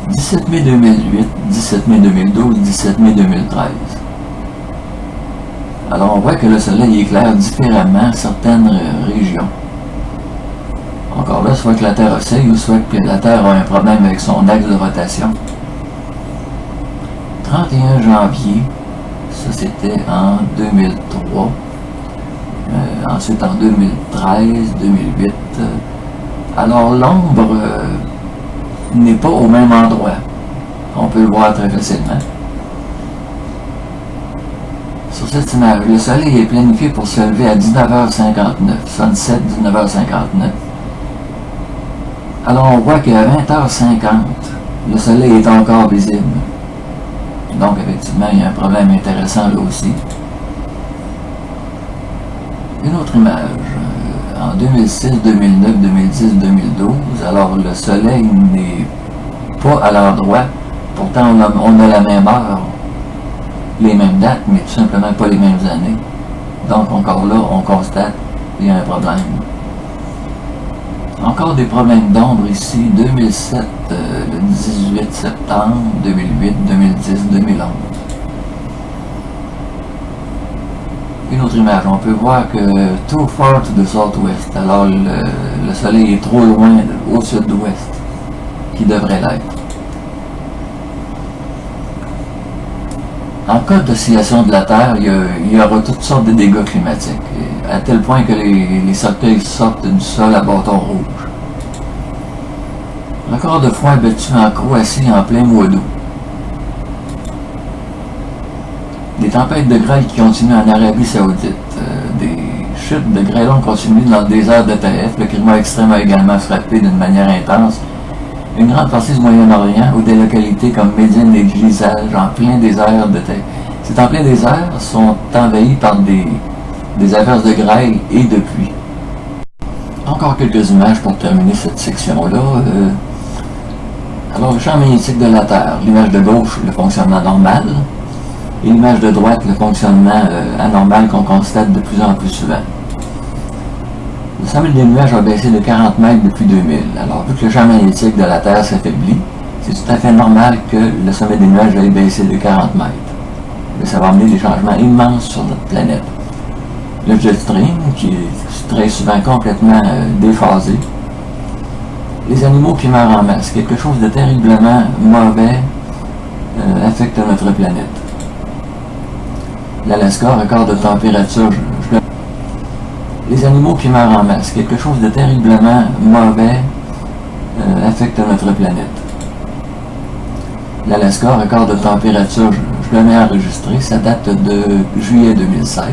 17 mai 2008, 17 mai 2012, 17 mai 2013. Alors on voit que le soleil éclaire différemment certaines régions. Encore là, soit que la Terre oscille ou soit que la Terre a un problème avec son axe de rotation. 31 janvier, ça c'était en 2003. Ensuite en 2013, 2008. Alors l'ombre n'est pas au même endroit. On peut le voir très facilement. Sur cette image, le soleil est planifié pour se lever à 19h59, sunset 19h59. Alors on voit qu'à 20h50, le soleil est encore visible. Donc effectivement, il y a un problème intéressant là aussi. Une autre image, en 2006, 2009, 2010, 2012, alors le soleil n'est pas à l'endroit, pourtant on a la même heure, les mêmes dates, mais tout simplement pas les mêmes années. Donc encore là, on constate qu'il y a un problème. Encore des problèmes d'ombre ici, 2007, le 18 septembre, 2008, 2010, 2011. Une autre image, on peut voir que too far to the southwest, alors le soleil est trop loin au sud-ouest, qui devrait l'être. En cas d'oscillation de la Terre, il y aura toutes sortes de dégâts climatiques, à tel point que les cercueils sortent du sol à bâton rouge. Record de foin battu en Croatie en plein mois d'août. Des tempêtes de grêle qui continuent en Arabie Saoudite. Des chutes de grêlons continuent dans le désert de Taïf. Le climat extrême a également frappé d'une manière intense une grande partie du Moyen-Orient ou des localités comme Médine et Gizaj en plein désert de Taïf. Ces en plein désert sont envahis par des averses de grêle et de pluie. Encore quelques images pour terminer cette section-là. Alors, le champ magnétique de la Terre. L'image de gauche, le fonctionnement normal. Et l'image de droite, le fonctionnement anormal qu'on constate de plus en plus souvent. Le sommet des nuages a baissé de 40 mètres depuis 2000. Alors, vu que le champ magnétique de la Terre s'affaiblit, c'est tout à fait normal que le sommet des nuages ait baissé de 40 mètres. Mais ça va amener des changements immenses sur notre planète. Le jet stream, qui est très souvent complètement déphasé. Les animaux qui meurent en masse. Quelque chose de terriblement mauvais affecte notre planète. L'Alaska, record de température. Les animaux qui meurent en masse. Quelque chose de terriblement mauvais affecte notre planète. L'Alaska, record de température. Je le mets enregistré. Ça date de juillet 2016.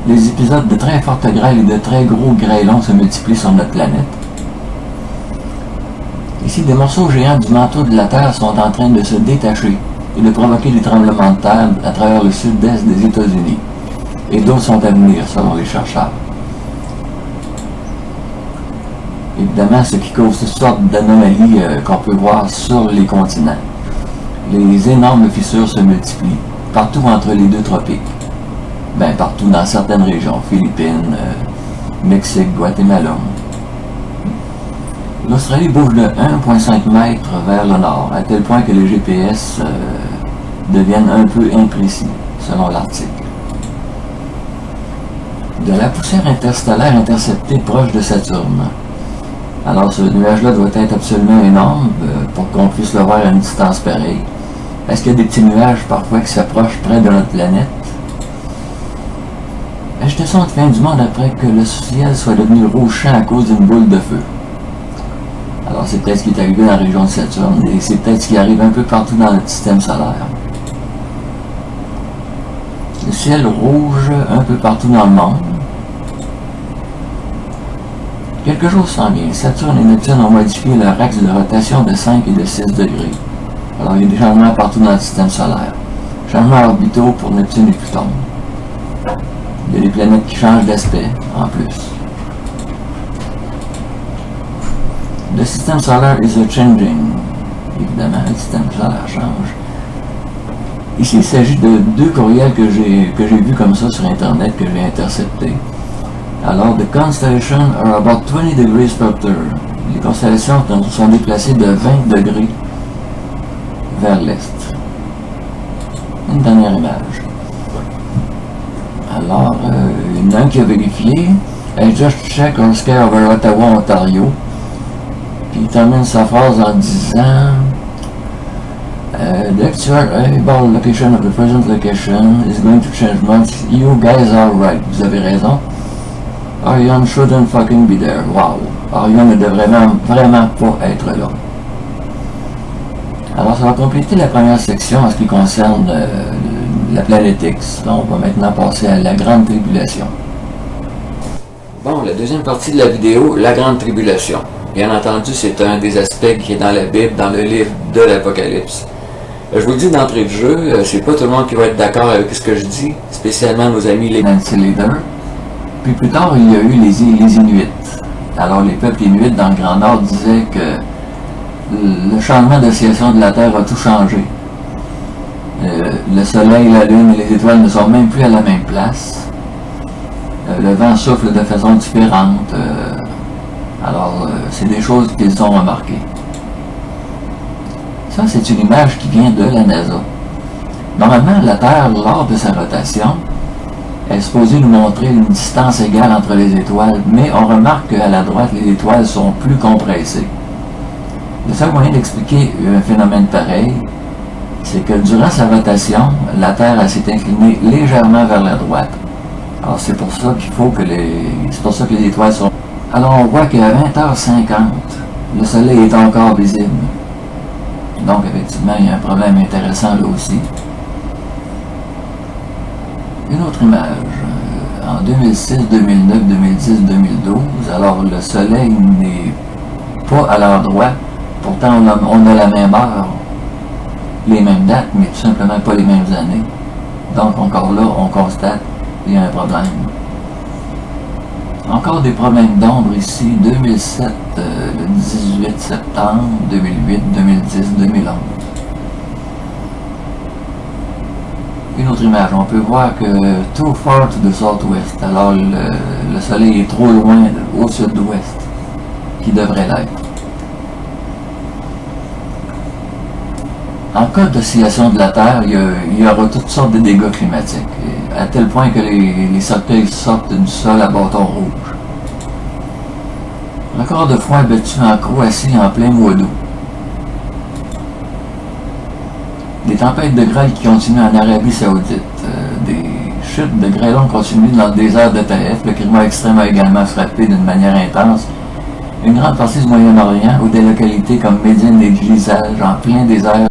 Les épisodes de très forte grêle et de très gros grêlons se multiplient sur notre planète. Ici, des morceaux géants du manteau de la Terre sont en train de se détacher et de provoquer des tremblements de terre à travers le sud-est des États-Unis. Et d'autres sont à venir, selon les chercheurs. Évidemment, ce qui cause toutes sortes d'anomalies qu'on peut voir sur les continents. Les énormes fissures se multiplient, partout entre les deux tropiques. Ben, partout dans certaines régions, Philippines, Mexique, Guatemala. L'Australie bouge de 1,5 m vers le nord, à tel point que les GPS deviennent un peu imprécis, selon l'article. De la poussière interstellaire interceptée proche de Saturne. Alors ce nuage-là doit être absolument énorme pour qu'on puisse le voir à une distance pareille. Est-ce qu'il y a des petits nuages parfois qui s'approchent près de notre planète? J'étais sur la fin du monde après que le ciel soit devenu rougeant à cause d'une boule de feu. Alors c'est peut-être ce qui est arrivé dans la région de Saturne, et c'est peut-être ce qui arrive un peu partout dans notre système solaire. Le ciel rouge un peu partout dans le monde. Quelque chose s'en vient. Saturne et Neptune ont modifié leur axe de rotation de 5 et de 6 degrés. Alors il y a des changements partout dans le système solaire. Changements orbitaux pour Neptune et Pluton. Il y a des planètes qui changent d'aspect, en plus. Le système solaire is a changing. Évidemment, le système solaire change. Ici, il s'agit de 2 courriels que j'ai vus comme ça sur Internet, que j'ai interceptés. Alors, the constellations are about 20 degrees further. Les constellations sont déplacées de 20 degrés vers l'est. Une dernière image. Alors, il y en a un qui a vérifié. I just check on sky over Ottawa, Ontario. Puis il termine sa phrase en disant the actual location of the present location is going to change much. You guys are right. Vous avez raison. Orion shouldn't fucking be there. Wow. Orion ne devrait vraiment pas être là. Alors ça va compléter la première section en ce qui concerne la planète X. Donc, on va maintenant passer à la Grande Tribulation. Bon, la deuxième partie de la vidéo, la Grande Tribulation. Bien entendu, c'est un des aspects qui est dans la Bible, dans le livre de l'Apocalypse. Je vous le dis d'entrée de jeu, c'est pas tout le monde qui va être d'accord avec ce que je dis, spécialement nos amis les Nancy Leader. Puis plus tard, il y a eu les Inuits. Alors les peuples Inuits dans le Grand Nord disaient que le changement d'oscillation de la Terre a tout changé. Le Soleil, la Lune et les étoiles ne sont même plus à la même place. Le vent souffle de façon différente. Alors, c'est des choses qu'ils ont remarquées. Ça, c'est une image qui vient de la NASA. Normalement, la Terre, lors de sa rotation, est supposée nous montrer une distance égale entre les étoiles, mais on remarque qu'à la droite, les étoiles sont plus compressées. Le seul moyen d'expliquer un phénomène pareil, c'est que durant sa rotation, la Terre s'est inclinée légèrement vers la droite. Alors c'est pour ça qu'il faut que c'est pour ça que les étoiles sont... Alors on voit qu'à 20h50, le Soleil est encore visible. Donc effectivement, il y a un problème intéressant là aussi. Une autre image. En 2006, 2009, 2010, 2012, alors le Soleil n'est pas à l'heure droite. Pourtant, on a la même heure, les mêmes dates, mais tout simplement pas les mêmes années. Donc encore là, on constate qu'il y a un problème. Encore des problèmes d'ombre ici, 2007, le 18 septembre, 2008, 2010, 2011. Une autre image, on peut voir que too far to the southwest, alors le Soleil est trop loin au sud-ouest, qui devrait l'être. En cas d'oscillation de la Terre, il y aura toutes sortes de dégâts climatiques, à tel point que les cercueils sortent du sol à bâton rouge. Record de froid battu en Croatie en plein mois d'août. Des tempêtes de grêle qui continuent en Arabie Saoudite. Des chutes de grêlons continuent dans le désert de Taïf. Le climat extrême a également frappé d'une manière intense une grande partie du Moyen-Orient ou des localités comme Médine et Gizage en plein désert.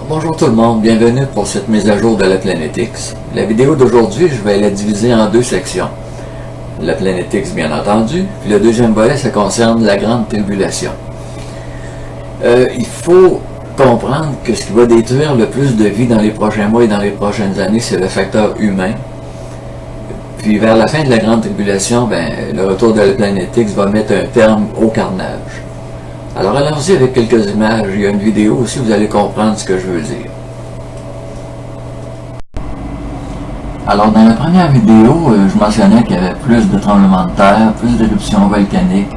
Bonjour tout le monde, bienvenue pour cette mise à jour de la Planète X. La vidéo d'aujourd'hui, je vais la diviser en deux sections. La Planète X, bien entendu, puis le deuxième volet, ça concerne la Grande Tribulation. Il faut comprendre que ce qui va détruire le plus de vie dans les prochains mois et dans les prochaines années, c'est le facteur humain. Puis vers la fin de la Grande Tribulation, le retour de la Planète X va mettre un terme au carnage. Alors allons-y avec quelques images, il y a une vidéo aussi, vous allez comprendre ce que je veux dire. Alors dans la première vidéo, je mentionnais qu'il y avait plus de tremblements de terre, plus d'éruptions volcaniques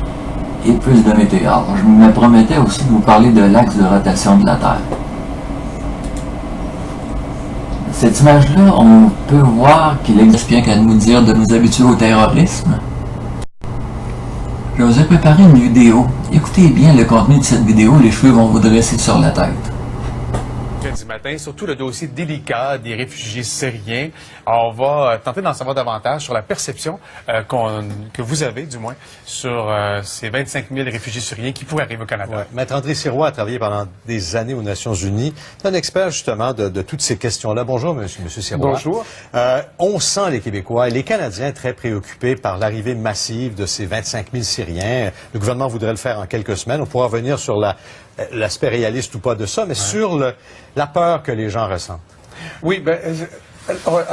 et plus de météores. Je me promettais aussi de vous parler de l'axe de rotation de la Terre. Cette image-là, on peut voir qu'il existe bien qu'à nous dire de nous habituer au terrorisme. Je vous ai préparé une vidéo. Écoutez bien le contenu de cette vidéo, les cheveux vont vous dresser sur la tête. Du matin, surtout le dossier délicat des réfugiés syriens. Alors, on va tenter d'en savoir davantage sur la perception que vous avez, du moins, sur ces 25 000 réfugiés syriens qui pourraient arriver au Canada. Ouais. Maître André Sirois a travaillé pendant des années aux Nations Unies. C'est un expert, justement, de toutes ces questions-là. Bonjour, monsieur Sirois. Bonjour. On sent les Québécois et les Canadiens très préoccupés par l'arrivée massive de ces 25 000 Syriens. Le gouvernement voudrait le faire en quelques semaines. On pourra revenir sur l'aspect réaliste ou pas de ça, mais sur la peur que les gens ressentent. Oui,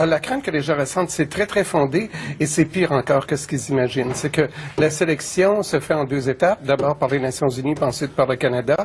la crainte que les gens ressentent, c'est très, très fondé et c'est pire encore que ce qu'ils imaginent. C'est que la sélection se fait en deux étapes. D'abord par les Nations Unies, puis ensuite par le Canada.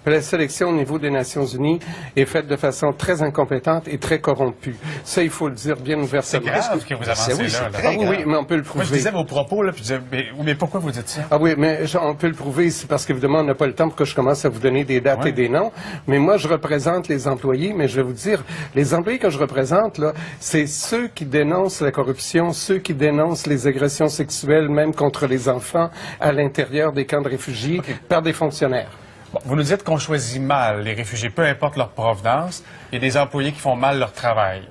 Puis la sélection au niveau des Nations Unies est faite de façon très incompétente et très corrompue. Ça, il faut le dire bien ouvertement. C'est grave que vous avancez là. Oui, mais on peut le prouver. Moi, je disais vos propos, là, puis je disais, mais pourquoi vous dites ça? Ah oui, mais on peut le prouver, c'est parce qu'évidemment, on n'a pas le temps pour que je commence à vous donner des dates et des noms. Mais moi, je représente les employés, mais je vais vous dire, les employés que je représente, là, c'est ceux qui dénoncent la corruption, ceux qui dénoncent les agressions sexuelles, même contre les enfants, à l'intérieur des camps de réfugiés, par des fonctionnaires. Bon, vous nous dites qu'on choisit mal les réfugiés, peu importe leur provenance. Il y a des employés qui font mal leur travail.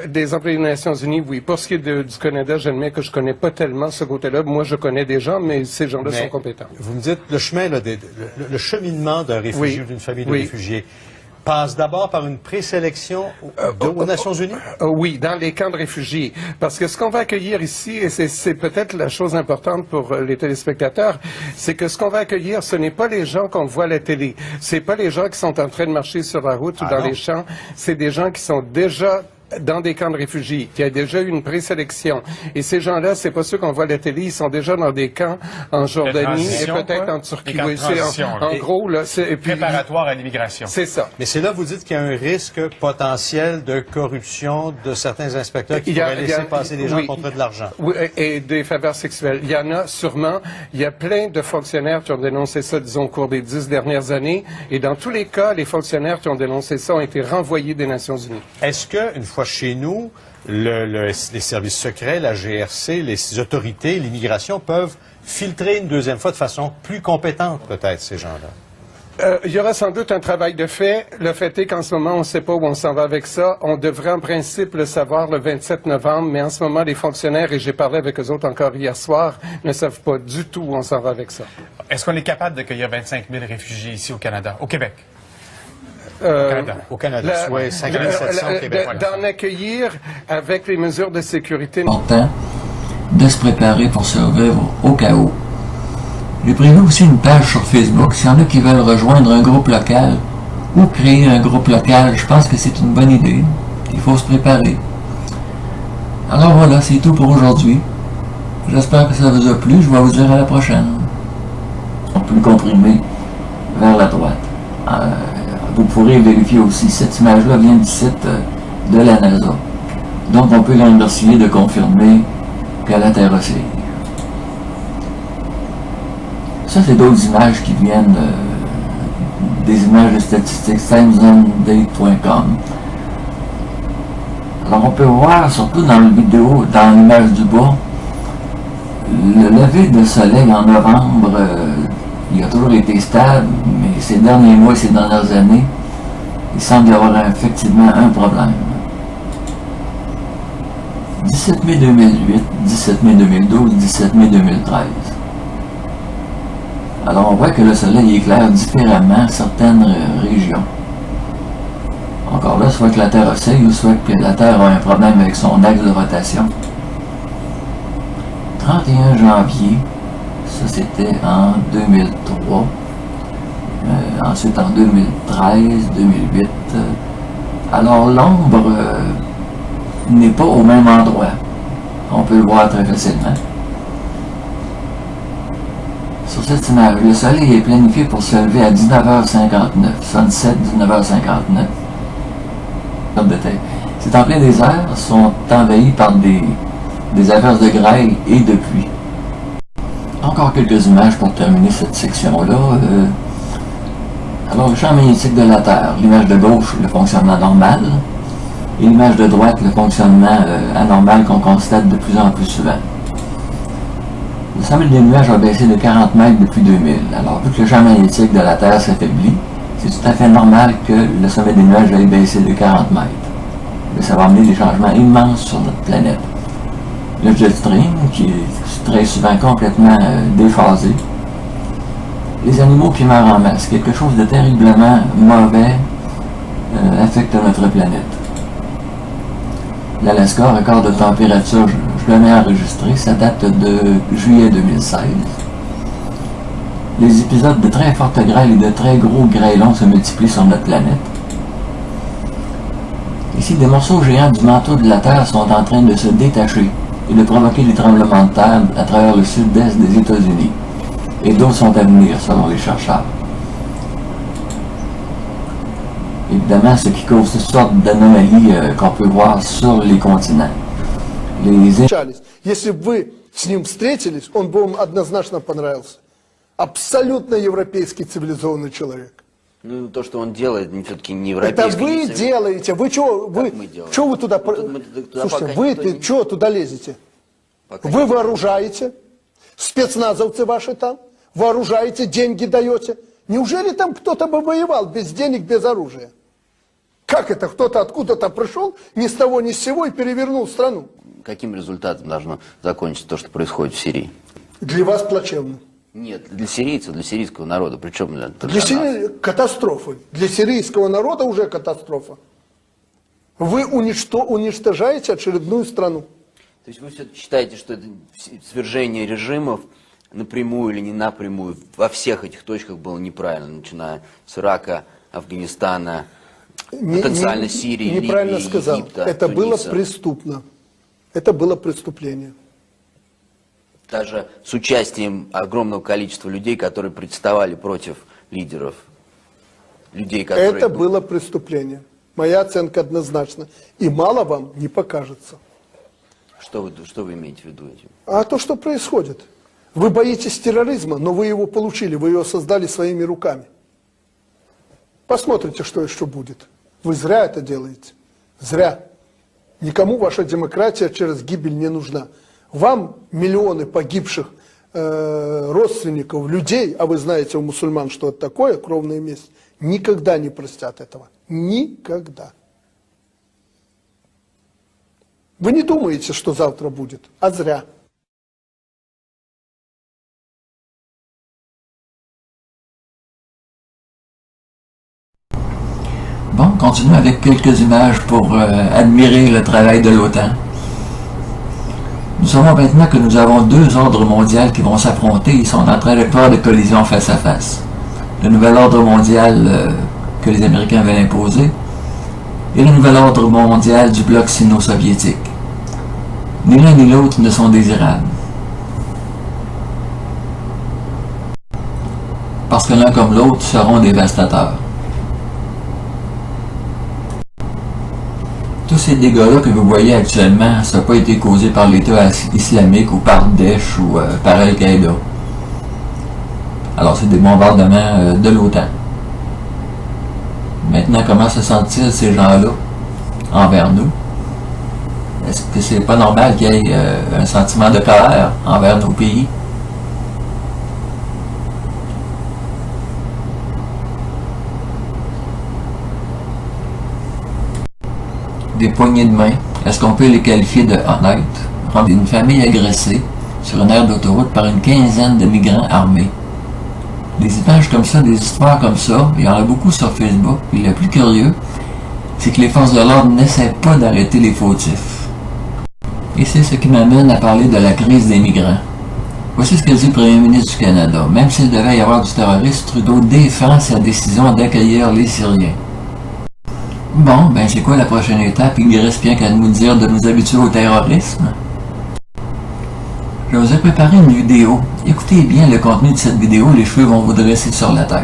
Des employés des Nations Unies, oui. Pour ce qui est du Canada, j'admets que je connais pas tellement ce côté-là. Moi, je connais des gens, mais ces gens-là sont compétents. Vous me dites, le chemin, le cheminement d'un réfugié ou d'une famille de réfugiés passe d'abord par une présélection aux Nations Unies? Oui, dans les camps de réfugiés. Parce que ce qu'on va accueillir ici, et c'est peut-être la chose importante pour les téléspectateurs, c'est que ce qu'on va accueillir, ce n'est pas les gens qu'on voit à la télé. C'est pas les gens qui sont en train de marcher sur la route ou dans les champs. C'est des gens qui sont déjà dans des camps de réfugiés, qui a déjà eu une présélection. Et ces gens-là, c'est pas ceux qu'on voit à la télé, ils sont déjà dans des camps en Jordanie et peut-être en Turquie. Oui, en gros, là, c'est préparatoire à l'immigration. C'est ça. Mais c'est là, vous dites qu'il y a un risque potentiel de corruption de certains inspecteurs qui pourraient laisser passer des gens contre de l'argent. Oui, et des faveurs sexuelles. Il y en a sûrement. Il y a plein de fonctionnaires qui ont dénoncé ça, disons, au cours des 10 dernières années. Et dans tous les cas, les fonctionnaires qui ont dénoncé ça ont été renvoyés des Nations Unies. Est-ce que, une fois chez nous, les services secrets, la GRC, les autorités, l'immigration peuvent filtrer une deuxième fois de façon plus compétente, peut-être, ces gens-là? Il y aura sans doute un travail de fait. Le fait est qu'en ce moment, on ne sait pas où on s'en va avec ça. On devrait en principe le savoir le 27 novembre, mais en ce moment, les fonctionnaires, et j'ai parlé avec eux autres encore hier soir, ne savent pas du tout où on s'en va avec ça. Est-ce qu'on est capable d'accueillir 25 000 réfugiés ici au Canada, au Québec? Au Canada, oui, 5 700 au Québec. D'en accueillir avec les mesures de sécurité. Important de se préparer pour survivre au chaos. J'ai prévu aussi une page sur Facebook. S'il y en a qui veulent rejoindre un groupe local ou créer un groupe local, je pense que c'est une bonne idée. Il faut se préparer. Alors voilà, c'est tout pour aujourd'hui. J'espère que ça vous a plu. Je vais vous dire à la prochaine. On peut le comprimer vers la droite. Vous pourrez vérifier aussi, cette image-là vient du site de la NASA. Donc on peut les remercier de confirmer que la Terre oscille. Ça, c'est d'autres images qui viennent des images de statistiques timezonedate.com. Alors on peut voir, surtout dans la vidéo, dans l'image du bas, le lever de soleil en novembre, il a toujours été stable, mais ces derniers mois, ces dernières années, il semble y avoir effectivement un problème. 17 mai 2008, 17 mai 2012, 17 mai 2013. Alors on voit que le soleil éclaire différemment certaines régions. Encore là, soit que la Terre oscille ou soit que la Terre a un problème avec son axe de rotation. 31 janvier, ça c'était en 2003. Ensuite en 2013, 2008. Alors l'ombre n'est pas au même endroit. On peut le voir très facilement. Sur cette image, le soleil est planifié pour se lever à 19h59. Sunset 19h59. C'est en plein désert, sont envahis par des averses de grêle et de pluie. Encore quelques images pour terminer cette section-là. Alors, le champ magnétique de la Terre, l'image de gauche, le fonctionnement normal, et l'image de droite, le fonctionnement anormal qu'on constate de plus en plus souvent. Le sommet des nuages a baissé de 40 mètres depuis 2000. Alors, vu que le champ magnétique de la Terre s'affaiblit, c'est tout à fait normal que le sommet des nuages aille baisser de 40 mètres. Mais ça va amener des changements immenses sur notre planète. Le jet stream, qui est très souvent complètement déphasé. Les animaux qui meurent en masse, quelque chose de terriblement mauvais affecte notre planète. L'Alaska, record de température, je l'ai enregistré, ça date de juillet 2016. Les épisodes de très fortes grêles et de très gros grêlons se multiplient sur notre planète. Ici, des morceaux géants du manteau de la Terre sont en train de se détacher et de provoquer des tremblements de terre à travers le sud-est des États-Unis. Et d'autres sont à venir, selon les chercheurs. Évidemment, ce qui cause toutes sortes d'anomalies qu'on peut voir sur les continents. Если бы вы с ним встретились, он бы вам однозначно понравился. Абсолютно европейский цивилизованный человек. Ну, то, что он делает, все-таки не европейский. Это вы делаете. Вы что? Что вы туда... Слушайте, вы что туда лезете? Вы вооружаете, спецназовцы ваши там, вооружаете, деньги даете. Неужели там кто-то бы воевал без денег, без оружия? Как это? Кто-то откуда-то пришел, ни с того ни с сего и перевернул страну. Каким результатом должно закончиться то, что происходит в Сирии? Для вас плачевно. Нет, для сирийцев, для сирийского народа. Причем для катастрофы. Для сирийского народа уже катастрофа. Вы уничтожаете очередную страну. То есть вы все-таки считаете, что это свержение режимов напрямую или не напрямую во всех этих точках было неправильно, начиная с Ирака, Афганистана, потенциально Сирии, Ливии, неправильно сказал. Египта, это Туниса. было преступно. Это было преступление. Даже с участием огромного количества людей, которые протестовали против лидеров. Людей, которые... Это было преступление. Моя оценка однозначна. И мало вам не покажется. Что вы имеете в виду этим? А то, что происходит. Вы боитесь терроризма, но вы его получили, вы его создали своими руками. Посмотрите, что еще будет. Вы зря это делаете. Зря. Никому ваша демократия через гибель не нужна. Вам миллионы погибших родственников, людей, а вы знаете у мусульман, что это такое, кровная месть, никогда не простят этого. Никогда. Вы не думаете, что завтра будет, а зря. Bon, continuons avec quelques images pour admirer le travail de l'OTAN. Nous savons maintenant que nous avons deux ordres mondiaux qui vont s'affronter. Ils sont en trajectoire de collision face à face. Le nouvel ordre mondial que les Américains veulent imposer et le nouvel ordre mondial du bloc sino-soviétique. Ni l'un ni l'autre ne sont désirables. Parce que l'un comme l'autre seront dévastateurs. Tous ces dégâts-là que vous voyez actuellement, ça n'a pas été causé par l'État islamique ou par Daesh ou par Al-Qaïda. Alors c'est des bombardements de l'OTAN. Maintenant, comment se sentent-ils ces gens-là envers nous? Est-ce que c'est pas normal qu'il y ait un sentiment de colère envers nos pays? Des poignées de main, est-ce qu'on peut les qualifier de honnêtes? Une famille agressée sur une aire d'autoroute par une quinzaine de migrants armés. Des images comme ça, des histoires comme ça, il y en a beaucoup sur Facebook. Et le plus curieux, c'est que les forces de l'ordre n'essaient pas d'arrêter les fautifs. Et c'est ce qui m'amène à parler de la crise des migrants. Voici ce que dit le Premier ministre du Canada. Même s'il devait y avoir du terrorisme, Trudeau défend sa décision d'accueillir les Syriens. Bon, ben c'est quoi la prochaine étape? Il ne reste bien qu'à nous dire de nous habituer au terrorisme. Je vous ai préparé une vidéo. Écoutez bien le contenu de cette vidéo, les cheveux vont vous dresser sur la tête.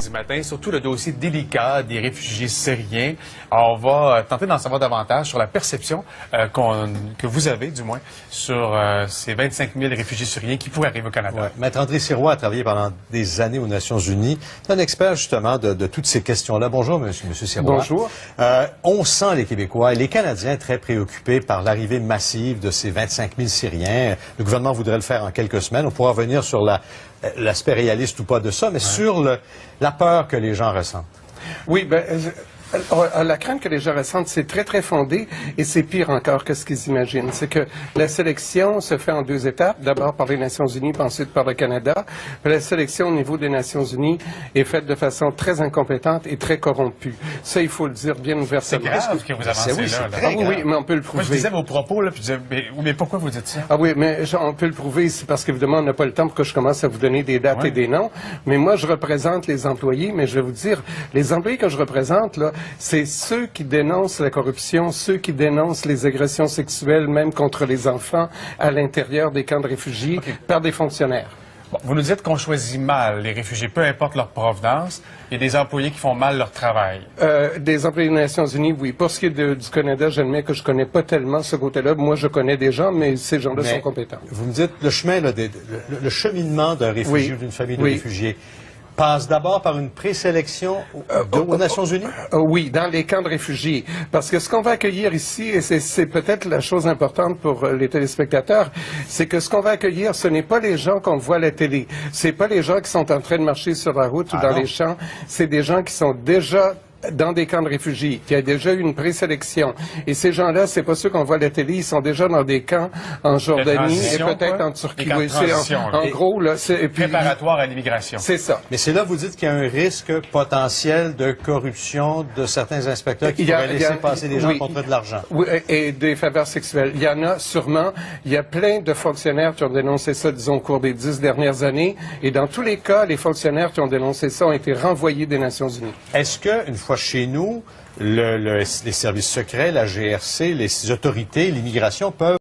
Du matin, surtout le dossier délicat des réfugiés syriens. Alors, on va tenter d'en savoir davantage sur la perception que vous avez, du moins, sur ces 25 000 réfugiés syriens qui pourraient arriver au Canada. Ouais. Maître André Sirois a travaillé pendant des années aux Nations Unies. C'est un expert, justement, de toutes ces questions-là. Bonjour, monsieur Sirois. Bonjour. On sent les Québécois et les Canadiens très préoccupés par l'arrivée massive de ces 25 000 Syriens. Le gouvernement voudrait le faire en quelques semaines. On pourra revenir sur l'aspect réaliste ou pas de ça, mais sur la peur que les gens ressentent. Oui, la crainte que les gens ressentent, c'est très, très fondé et c'est pire encore que ce qu'ils imaginent. C'est que la sélection se fait en deux étapes. D'abord par les Nations Unies, puis ensuite par le Canada. La sélection au niveau des Nations Unies est faite de façon très incompétente et très corrompue. Ça, il faut le dire bien ouvertement. C'est grave ce que vous avancez là. Oui, mais on peut le prouver. Moi, je disais vos propos, là, puis je disais, mais pourquoi vous dites ça? Ah oui, mais on peut le prouver, c'est parce qu'évidemment, on n'a pas le temps pour que je commence à vous donner des dates et des noms. Mais moi, je représente les employés, mais je vais vous dire, les employés que je représente, là, c'est ceux qui dénoncent la corruption, ceux qui dénoncent les agressions sexuelles, même contre les enfants, à l'intérieur des camps de réfugiés, par des fonctionnaires. Bon, vous nous dites qu'on choisit mal les réfugiés, peu importe leur provenance. Il y a des employés qui font mal leur travail. Des employés des Nations Unies, oui. Pour ce qui est du Canada, j'admets que je connais pas tellement ce côté-là. Moi, je connais des gens, mais ces gens-là sont compétents. Vous me dites, le chemin, là, le cheminement d'un réfugié ou d'une famille de réfugiés passe d'abord par une présélection aux Nations Unies? Oui, dans les camps de réfugiés. Parce que ce qu'on va accueillir ici, et c'est peut-être la chose importante pour les téléspectateurs, c'est que ce qu'on va accueillir, ce n'est pas les gens qu'on voit à la télé. C'est pas les gens qui sont en train de marcher sur la route ou dans les champs. C'est des gens qui sont déjà dans des camps de réfugiés, qui a déjà eu une présélection. Et ces gens-là, c'est pas ceux qu'on voit à la télé, ils sont déjà dans des camps en Jordanie et peut-être en Turquie. Oui, en gros, là, c'est préparatoire à l'immigration. C'est ça. Mais c'est là, vous dites qu'il y a un risque potentiel de corruption de certains inspecteurs qui pourraient laisser passer des gens contre de l'argent. Oui, et des faveurs sexuelles. Il y en a sûrement. Il y a plein de fonctionnaires qui ont dénoncé ça, disons, au cours des 10 dernières années. Et dans tous les cas, les fonctionnaires qui ont dénoncé ça ont été renvoyés des Nations Unies. Est-ce que, une fois chez nous, les services secrets, la GRC, les autorités, l'immigration peuvent